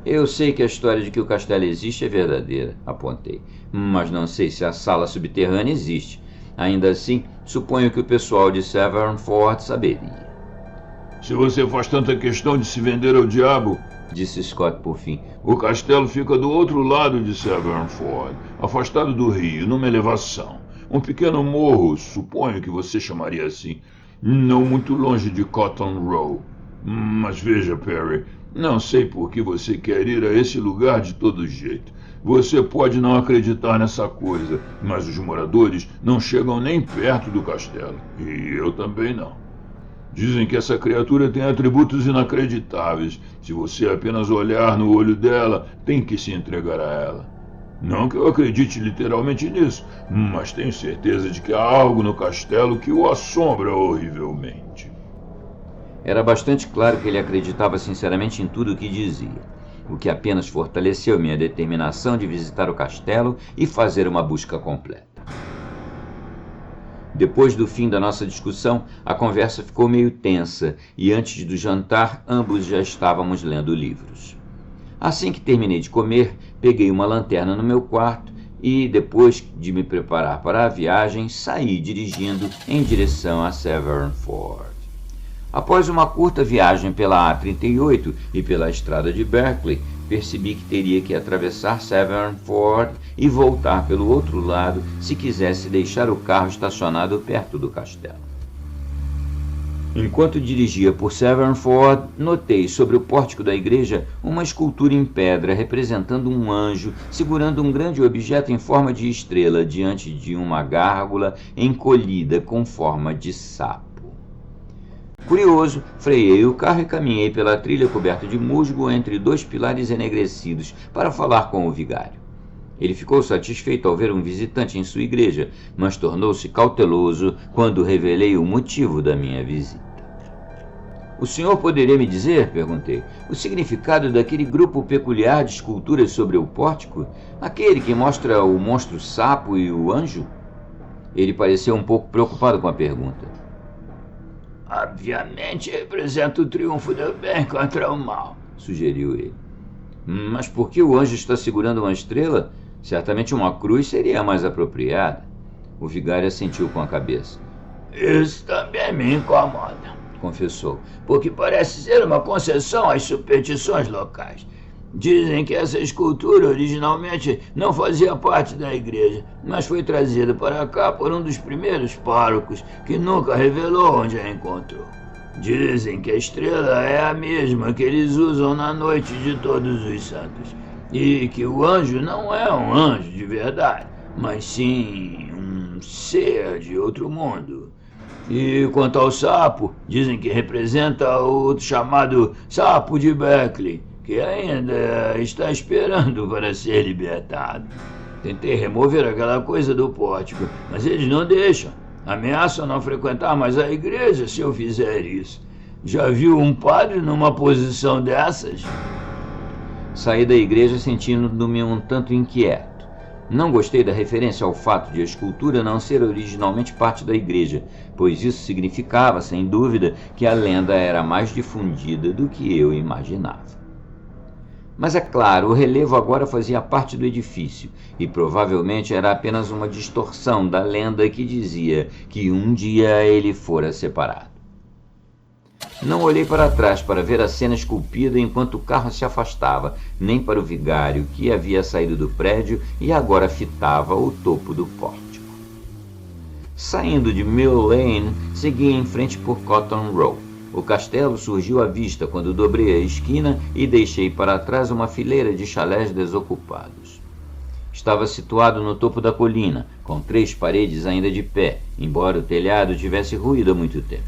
Eu sei que a história de que o castelo existe é verdadeira, apontei, mas não sei se a sala subterrânea existe. Ainda assim, suponho que o pessoal de Severnford saberia. Se você faz tanta questão de se vender ao diabo, disse Scott por fim, o castelo fica do outro lado de Severnford, afastado do rio, numa elevação. Um pequeno morro, suponho que você chamaria assim, não muito longe de Cotton Row. Mas veja, Perry, não sei por que você quer ir a esse lugar de todo jeito. Você pode não acreditar nessa coisa, mas os moradores não chegam nem perto do castelo. E eu também não. Dizem que essa criatura tem atributos inacreditáveis. Se você apenas olhar no olho dela, tem que se entregar a ela. Não que eu acredite literalmente nisso, mas tenho certeza de que há algo no castelo que o assombra horrivelmente. Era bastante claro que ele acreditava sinceramente em tudo o que dizia, o que apenas fortaleceu minha determinação de visitar o castelo e fazer uma busca completa. Depois do fim da nossa discussão, a conversa ficou meio tensa e antes do jantar, ambos já estávamos lendo livros. Assim que terminei de comer, peguei uma lanterna no meu quarto e, depois de me preparar para a viagem, saí dirigindo em direção a Severnford. Após uma curta viagem pela A38 e pela estrada de Berkeley, percebi que teria que atravessar Severnford e voltar pelo outro lado se quisesse deixar o carro estacionado perto do castelo. Enquanto dirigia por Severnford, notei sobre o pórtico da igreja uma escultura em pedra representando um anjo segurando um grande objeto em forma de estrela diante de uma gárgula encolhida com forma de sapo. Curioso, freiei o carro e caminhei pela trilha coberta de musgo entre dois pilares enegrecidos para falar com o vigário. Ele ficou satisfeito ao ver um visitante em sua igreja, mas tornou-se cauteloso quando revelei o motivo da minha visita. O senhor poderia me dizer, perguntei, o significado daquele grupo peculiar de esculturas sobre o pórtico? Aquele que mostra o monstro sapo e o anjo? Ele pareceu um pouco preocupado com a pergunta. Obviamente representa o triunfo do bem contra o mal, sugeriu ele. Mas por que o anjo está segurando uma estrela? Certamente uma cruz seria mais apropriada. O vigário assentiu com a cabeça. Isso também me incomoda, confessou, porque parece ser uma concessão às superstições locais. Dizem que essa escultura originalmente não fazia parte da igreja, mas foi trazida para cá por um dos primeiros párocos, que nunca revelou onde a encontrou. Dizem que a estrela é a mesma que eles usam na noite de Todos os Santos, e que o anjo não é um anjo de verdade, mas sim um ser de outro mundo. E quanto ao sapo, dizem que representa o chamado sapo de Berkeley, que ainda está esperando para ser libertado. Tentei remover aquela coisa do pórtico, mas eles não deixam. Ameaçam não frequentar mais a igreja se eu fizer isso. Já viu um padre numa posição dessas? Saí da igreja sentindo-me um tanto inquieto. Não gostei da referência ao fato de a escultura não ser originalmente parte da igreja, pois isso significava, sem dúvida, que a lenda era mais difundida do que eu imaginava. Mas é claro, o relevo agora fazia parte do edifício e provavelmente era apenas uma distorção da lenda que dizia que um dia ele fora separado. Não olhei para trás para ver a cena esculpida enquanto o carro se afastava, nem para o vigário que havia saído do prédio e agora fitava o topo do pórtico. Saindo de Mill Lane, segui em frente por Cotton Row. O castelo surgiu à vista quando dobrei a esquina e deixei para trás uma fileira de chalés desocupados. Estava situado no topo da colina, com 3 paredes ainda de pé, embora o telhado tivesse ruído há muito tempo.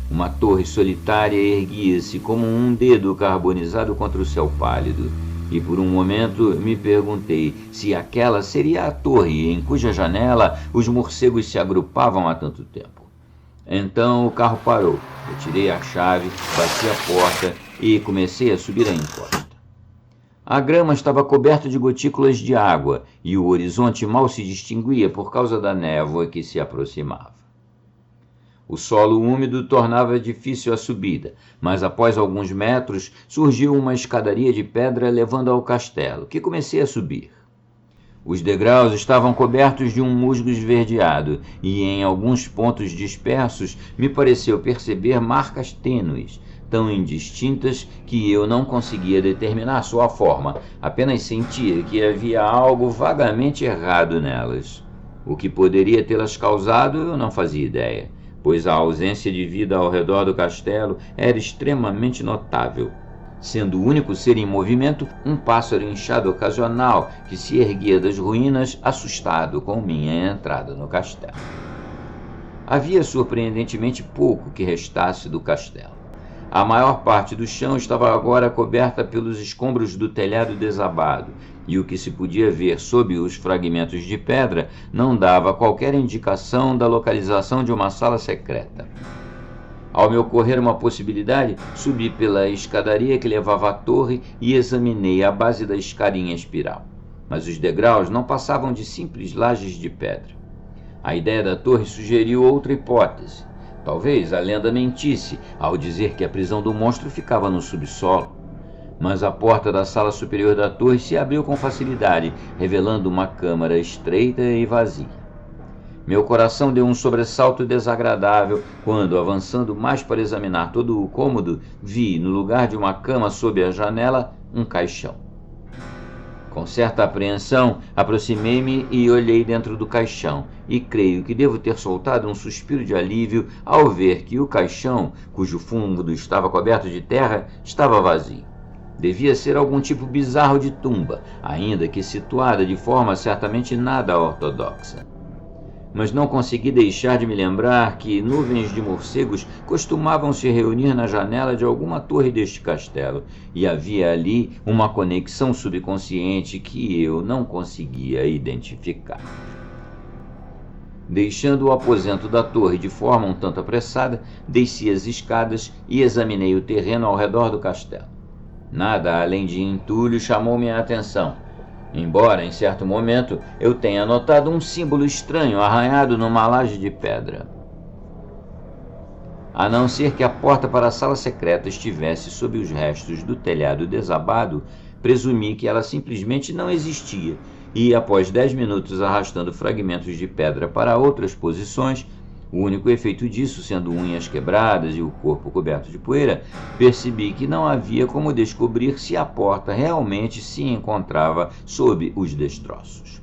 Uma torre solitária erguia-se como um dedo carbonizado contra o céu pálido, e por um momento me perguntei se aquela seria a torre em cuja janela os morcegos se agrupavam há tanto tempo. Então o carro parou, eu tirei a chave, bati a porta e comecei a subir a encosta. A grama estava coberta de gotículas de água e o horizonte mal se distinguia por causa da névoa que se aproximava. O solo úmido tornava difícil a subida, mas após alguns metros surgiu uma escadaria de pedra levando ao castelo, que comecei a subir. Os degraus estavam cobertos de um musgo esverdeado e, em alguns pontos dispersos, me pareceu perceber marcas tênues, tão indistintas que eu não conseguia determinar sua forma, apenas sentia que havia algo vagamente errado nelas. O que poderia tê-las causado eu não fazia ideia, pois a ausência de vida ao redor do castelo era extremamente notável, sendo o único ser em movimento um pássaro inchado ocasional que se erguia das ruínas assustado com minha entrada no castelo. Havia surpreendentemente pouco que restasse do castelo. A maior parte do chão estava agora coberta pelos escombros do telhado desabado, e o que se podia ver sob os fragmentos de pedra não dava qualquer indicação da localização de uma sala secreta. Ao me ocorrer uma possibilidade, subi pela escadaria que levava à torre e examinei a base da escadinha espiral. Mas os degraus não passavam de simples lajes de pedra. A ideia da torre sugeriu outra hipótese. Talvez a lenda mentisse ao dizer que a prisão do monstro ficava no subsolo. Mas a porta da sala superior da torre se abriu com facilidade, revelando uma câmara estreita e vazia. Meu coração deu um sobressalto desagradável quando, avançando mais para examinar todo o cômodo, vi, no lugar de uma cama sob a janela, um caixão. Com certa apreensão, aproximei-me e olhei dentro do caixão, e creio que devo ter soltado um suspiro de alívio ao ver que o caixão, cujo fundo estava coberto de terra, estava vazio. Devia ser algum tipo bizarro de tumba, ainda que situada de forma certamente nada ortodoxa. Mas não consegui deixar de me lembrar que nuvens de morcegos costumavam se reunir na janela de alguma torre deste castelo, e havia ali uma conexão subconsciente que eu não conseguia identificar. Deixando o aposento da torre de forma um tanto apressada, desci as escadas e examinei o terreno ao redor do castelo. Nada além de entulho chamou minha atenção, embora, em certo momento, eu tenha notado um símbolo estranho arranhado numa laje de pedra. A não ser que a porta para a sala secreta estivesse sob os restos do telhado desabado, presumi que ela simplesmente não existia, e após 10 minutos arrastando fragmentos de pedra para outras posições, o único efeito disso sendo unhas quebradas e o corpo coberto de poeira, percebi que não havia como descobrir se a porta realmente se encontrava sob os destroços.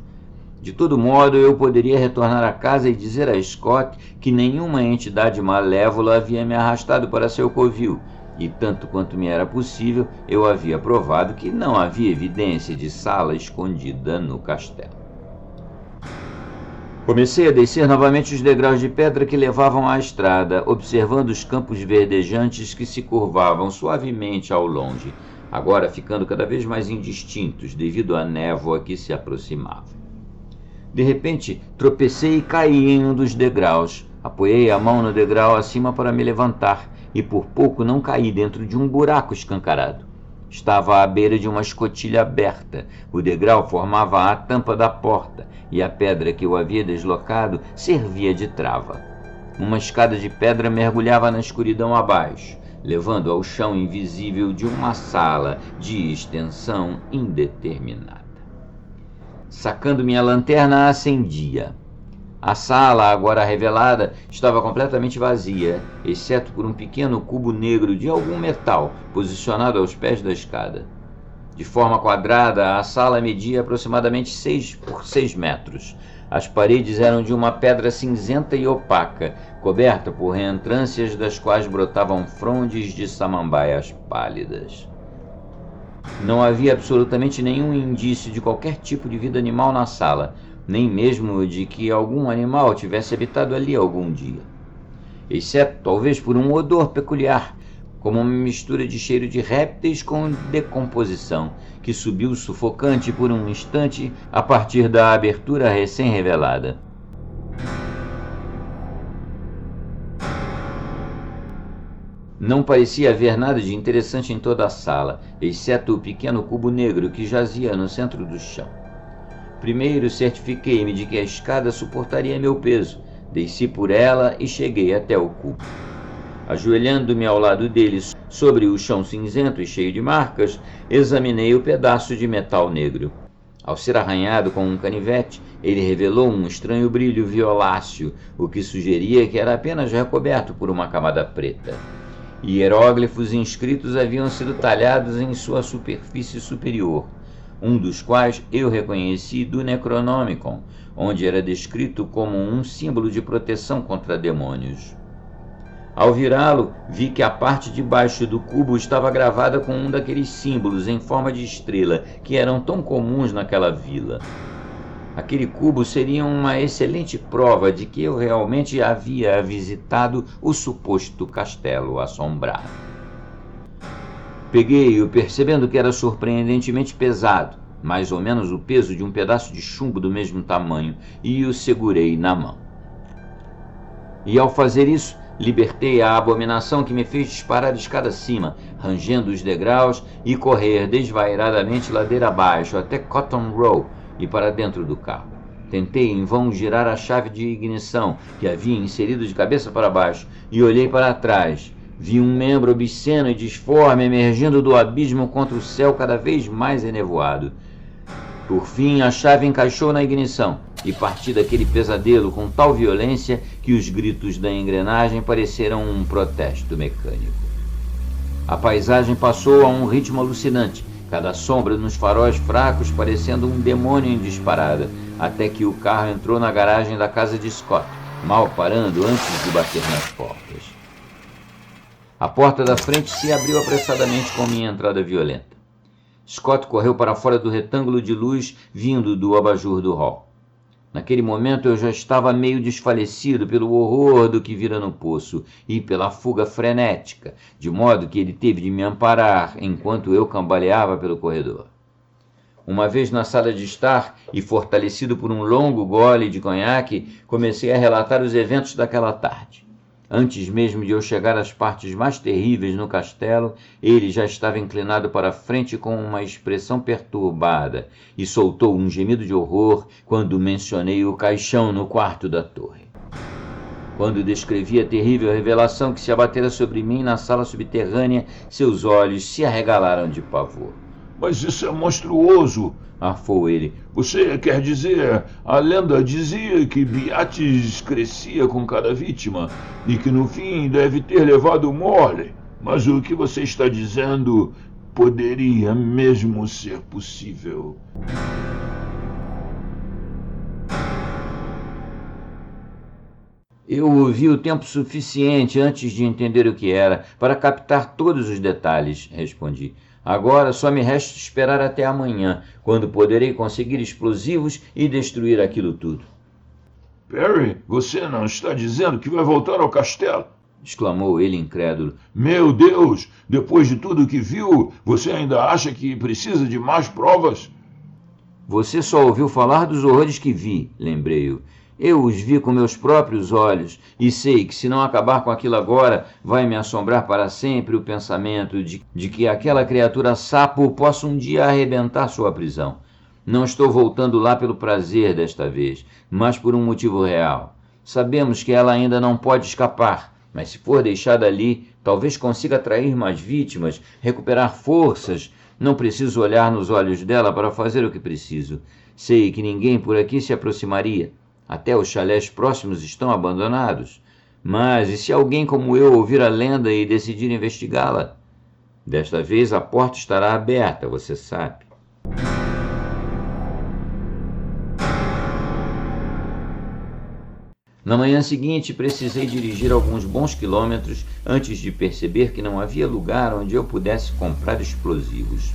De todo modo, eu poderia retornar à casa e dizer a Scott que nenhuma entidade malévola havia me arrastado para seu covil, e tanto quanto me era possível, eu havia provado que não havia evidência de sala escondida no castelo. Comecei a descer novamente os degraus de pedra que levavam à estrada, observando os campos verdejantes que se curvavam suavemente ao longe, agora ficando cada vez mais indistintos devido à névoa que se aproximava. De repente, tropecei e caí em um dos degraus. Apoiei a mão no degrau acima para me levantar e por pouco não caí dentro de um buraco escancarado. Estava à beira de uma escotilha aberta. O degrau formava a tampa da porta e a pedra que eu havia deslocado servia de trava. Uma escada de pedra mergulhava na escuridão abaixo, levando ao chão invisível de uma sala de extensão indeterminada. Sacando minha lanterna, acendia. A sala, agora revelada, estava completamente vazia, exceto por um pequeno cubo negro de algum metal posicionado aos pés da escada. De forma quadrada, a sala media aproximadamente 6 por 6 metros. As paredes eram de uma pedra cinzenta e opaca, coberta por reentrâncias das quais brotavam frondes de samambaias pálidas. Não havia absolutamente nenhum indício de qualquer tipo de vida animal na sala, nem mesmo de que algum animal tivesse habitado ali algum dia, exceto talvez por um odor peculiar, como uma mistura de cheiro de répteis com decomposição, que subiu sufocante por um instante a partir da abertura recém-revelada. Não parecia haver nada de interessante em toda a sala, exceto o pequeno cubo negro que jazia no centro do chão. Primeiro certifiquei-me de que a escada suportaria meu peso, desci por ela e cheguei até o cubo. Ajoelhando-me ao lado dele, sobre o chão cinzento e cheio de marcas, examinei o pedaço de metal negro. Ao ser arranhado com um canivete, ele revelou um estranho brilho violáceo, o que sugeria que era apenas recoberto por uma camada preta. Hieróglifos inscritos haviam sido talhados em sua superfície superior, um dos quais eu reconheci do Necronomicon, onde era descrito como um símbolo de proteção contra demônios. Ao virá-lo, vi que a parte de baixo do cubo estava gravada com um daqueles símbolos em forma de estrela que eram tão comuns naquela vila. Aquele cubo seria uma excelente prova de que eu realmente havia visitado o suposto castelo assombrado. Peguei-o, percebendo que era surpreendentemente pesado, mais ou menos o peso de um pedaço de chumbo do mesmo tamanho, e o segurei na mão. E ao fazer isso, libertei a abominação que me fez disparar de escada acima, rangendo os degraus e correr desvairadamente ladeira abaixo até Cotton Row e para dentro do carro. Tentei em vão girar a chave de ignição que havia inserido de cabeça para baixo e olhei para trás. Vi um membro obsceno e disforme emergindo do abismo contra o céu cada vez mais enevoado. Por fim, a chave encaixou na ignição e parti daquele pesadelo com tal violência que os gritos da engrenagem pareceram um protesto mecânico. A paisagem passou a um ritmo alucinante, cada sombra nos faróis fracos parecendo um demônio em disparada, até que o carro entrou na garagem da casa de Scott, mal parando antes de bater nas portas. A porta da frente se abriu apressadamente com minha entrada violenta. Scott correu para fora do retângulo de luz vindo do abajur do hall. Naquele momento eu já estava meio desfalecido pelo horror do que vira no poço e pela fuga frenética, de modo que ele teve de me amparar enquanto eu cambaleava pelo corredor. Uma vez na sala de estar e fortalecido por um longo gole de conhaque, comecei a relatar os eventos daquela tarde. Antes mesmo de eu chegar às partes mais terríveis no castelo, ele já estava inclinado para a frente com uma expressão perturbada e soltou um gemido de horror quando mencionei o caixão no quarto da torre. Quando descrevi a terrível revelação que se abatera sobre mim na sala subterrânea, seus olhos se arregalaram de pavor. Mas isso é monstruoso, arfou ele. Você quer dizer, a lenda dizia que Biates crescia com cada vítima e que no fim deve ter levado Morley. Mas o que você está dizendo poderia mesmo ser possível. Eu ouvi o tempo suficiente antes de entender o que era para captar todos os detalhes, respondi. Agora só me resta esperar até amanhã, quando poderei conseguir explosivos e destruir aquilo tudo. Perry, você não está dizendo que vai voltar ao castelo? Exclamou ele incrédulo. Meu Deus, depois de tudo que viu, você ainda acha que precisa de mais provas? Você só ouviu falar dos horrores que vi, lembrei-o. Eu os vi com meus próprios olhos e sei que se não acabar com aquilo agora, vai me assombrar para sempre o pensamento de que aquela criatura sapo possa um dia arrebentar sua prisão. Não estou voltando lá pelo prazer desta vez, mas por um motivo real. Sabemos que ela ainda não pode escapar, mas se for deixada ali, talvez consiga atrair mais vítimas, recuperar forças. Não preciso olhar nos olhos dela para fazer o que preciso. Sei que ninguém por aqui se aproximaria. Até os chalés próximos estão abandonados. Mas e se alguém como eu ouvir a lenda e decidir investigá-la? Desta vez a porta estará aberta, você sabe. Na manhã seguinte, precisei dirigir alguns bons quilômetros antes de perceber que não havia lugar onde eu pudesse comprar explosivos.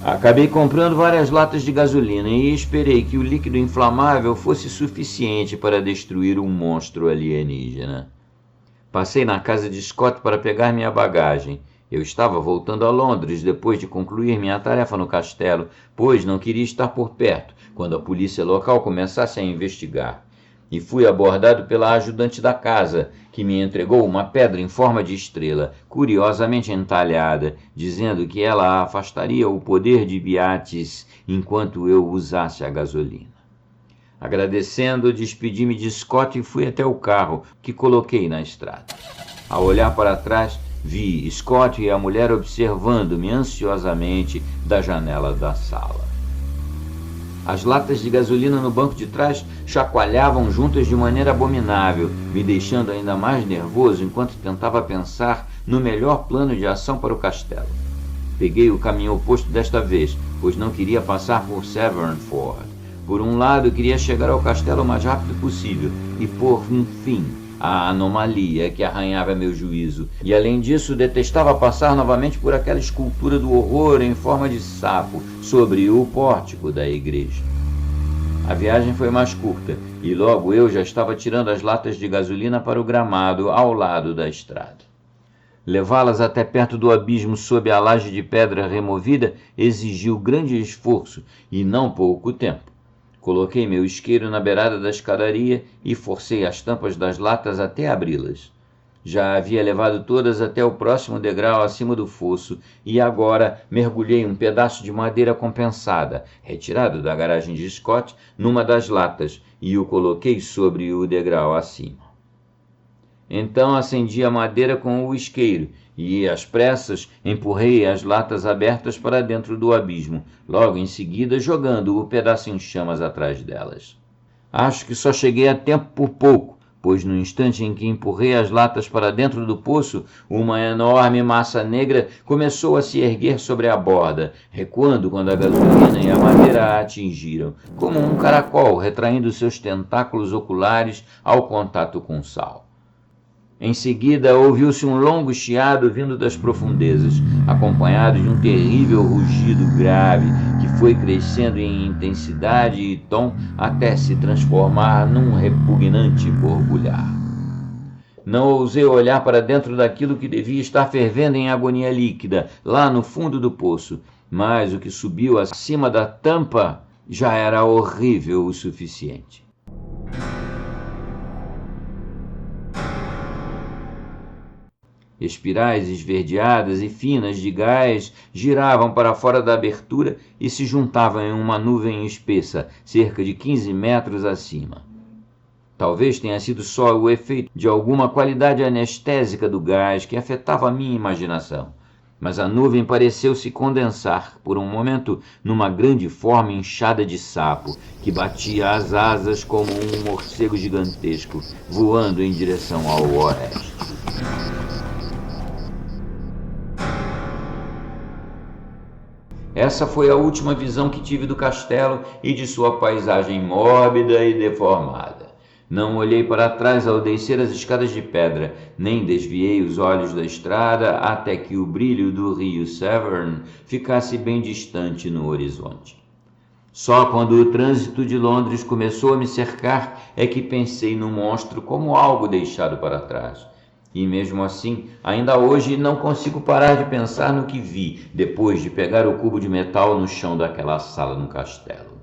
Acabei comprando várias latas de gasolina e esperei que o líquido inflamável fosse suficiente para destruir um monstro alienígena. Passei na casa de Scott para pegar minha bagagem. Eu estava voltando a Londres depois de concluir minha tarefa no castelo, pois não queria estar por perto quando a polícia local começasse a investigar. E fui abordado pela ajudante da casa, que me entregou uma pedra em forma de estrela, curiosamente entalhada, dizendo que ela afastaria o poder de Biates enquanto eu usasse a gasolina. Agradecendo, despedi-me de Scott e fui até o carro, que coloquei na estrada. Ao olhar para trás, Vi Scott e a mulher observando-me ansiosamente da janela da sala. As latas de gasolina no banco de trás chacoalhavam juntas de maneira abominável, me deixando ainda mais nervoso enquanto tentava pensar no melhor plano de ação para o castelo. Peguei o caminho oposto desta vez, pois não queria passar por Severnford. Por um lado, queria chegar ao castelo o mais rápido possível e pôr um fim à anomalia que arranhava meu juízo. E além disso, detestava passar novamente por aquela escultura do horror em forma de sapo sobre o pórtico da igreja. A viagem foi mais curta e logo eu já estava tirando as latas de gasolina para o gramado ao lado da estrada. Levá-las até perto do abismo sob a laje de pedra removida exigiu grande esforço e não pouco tempo. Coloquei meu isqueiro na beirada da escadaria e forcei as tampas das latas até abri-las. Já havia levado todas até o próximo degrau acima do fosso e agora mergulhei um pedaço de madeira compensada, retirado da garagem de Scott, numa das latas e o coloquei sobre o degrau acima. Então acendi a madeira com o isqueiro e, às pressas, empurrei as latas abertas para dentro do abismo, logo em seguida jogando o pedaço em chamas atrás delas. Acho que só cheguei a tempo por pouco, pois no instante em que empurrei as latas para dentro do poço, uma enorme massa negra começou a se erguer sobre a borda, recuando quando a gasolina e a madeira a atingiram, como um caracol retraindo seus tentáculos oculares ao contato com o sal. Em seguida, ouviu-se um longo chiado vindo das profundezas, acompanhado de um terrível rugido grave que foi crescendo em intensidade e tom até se transformar num repugnante borbulhar. Não ousei olhar para dentro daquilo que devia estar fervendo em agonia líquida, lá no fundo do poço, mas o que subiu acima da tampa já era horrível o suficiente. Espirais esverdeadas e finas de gás giravam para fora da abertura e se juntavam em uma nuvem espessa, cerca de 15 metros acima. Talvez tenha sido só o efeito de alguma qualidade anestésica do gás que afetava a minha imaginação, mas a nuvem pareceu se condensar, por um momento, numa grande forma inchada de sapo, que batia as asas como um morcego gigantesco, voando em direção ao oeste. Essa foi a última visão que tive do castelo e de sua paisagem mórbida e deformada. Não olhei para trás ao descer as escadas de pedra, nem desviei os olhos da estrada até que o brilho do rio Severn ficasse bem distante no horizonte. Só quando o trânsito de Londres começou a me cercar é que pensei no monstro como algo deixado para trás. E mesmo assim, ainda hoje não consigo parar de pensar no que vi depois de pegar o cubo de metal no chão daquela sala no castelo.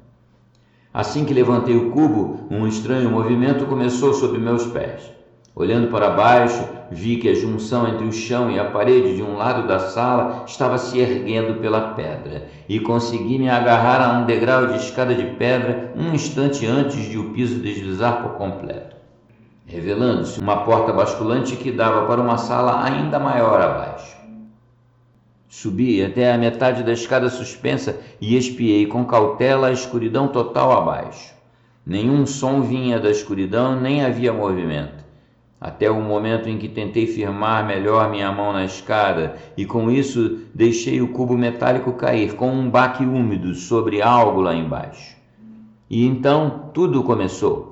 Assim que levantei o cubo, um estranho movimento começou sob meus pés. Olhando para baixo, vi que a junção entre o chão e a parede de um lado da sala estava se erguendo pela pedra, e consegui me agarrar a um degrau de escada de pedra um instante antes de o piso deslizar por completo, revelando-se uma porta basculante que dava para uma sala ainda maior abaixo. Subi até a metade da escada suspensa e espiei com cautela a escuridão total abaixo. Nenhum som vinha da escuridão, nem havia movimento. Até o momento em que tentei firmar melhor minha mão na escada e com isso deixei o cubo metálico cair com um baque úmido sobre algo lá embaixo. E então tudo começou.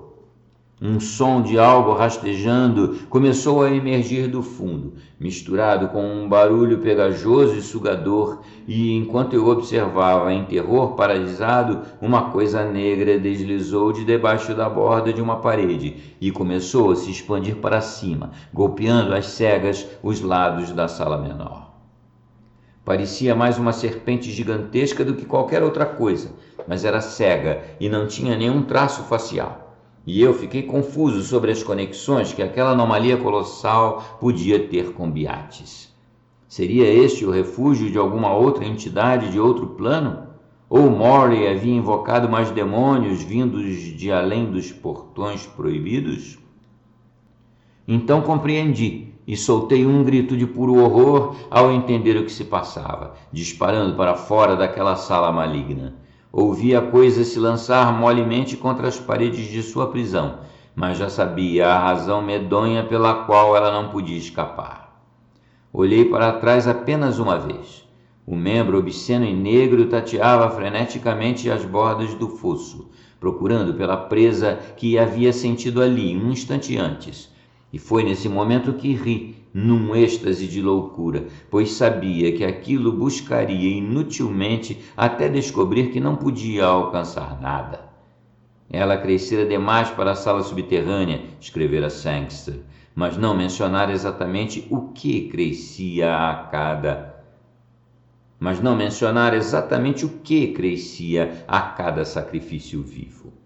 Um som de algo rastejando começou a emergir do fundo, misturado com um barulho pegajoso e sugador, e enquanto eu observava em terror paralisado, uma coisa negra deslizou de debaixo da borda de uma parede e começou a se expandir para cima, golpeando às cegas os lados da sala menor. Parecia mais uma serpente gigantesca do que qualquer outra coisa, mas era cega e não tinha nenhum traço facial. E eu fiquei confuso sobre as conexões que aquela anomalia colossal podia ter com Biates. Seria este o refúgio de alguma outra entidade de outro plano? Ou Morley havia invocado mais demônios vindos de além dos portões proibidos? Então compreendi, e soltei um grito de puro horror ao entender o que se passava, disparando para fora daquela sala maligna. Ouvi a coisa se lançar molemente contra as paredes de sua prisão, mas já sabia a razão medonha pela qual ela não podia escapar. Olhei para trás apenas uma vez. O membro obsceno e negro tateava freneticamente as bordas do fosso, procurando pela presa que havia sentido ali um instante antes. E foi nesse momento que ri, num êxtase de loucura, pois sabia que aquilo buscaria inutilmente até descobrir que não podia alcançar nada. Ela crescera demais para a sala subterrânea, escrevera Sangster, mas não mencionara exatamente o que crescia a cada sacrifício vivo.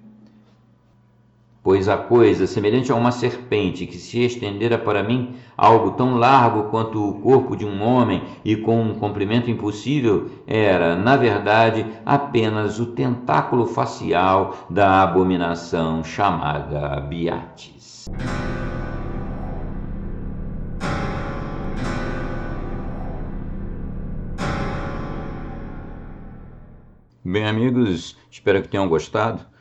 Pois a coisa, semelhante a uma serpente que se estendera para mim, algo tão largo quanto o corpo de um homem e com um comprimento impossível, era, na verdade, apenas o tentáculo facial da abominação chamada Biatis. Bem, amigos, espero que tenham gostado.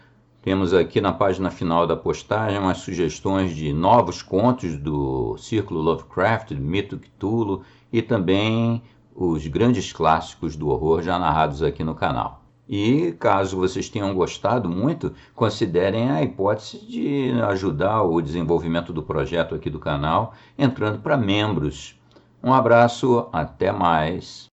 Temos aqui na página final da postagem umas sugestões de novos contos do Círculo Lovecraft, do Mito Cthulhu, e também os grandes clássicos do horror já narrados aqui no canal. E caso vocês tenham gostado muito, considerem a hipótese de ajudar o desenvolvimento do projeto aqui do canal, entrando para membros. Um abraço, até mais!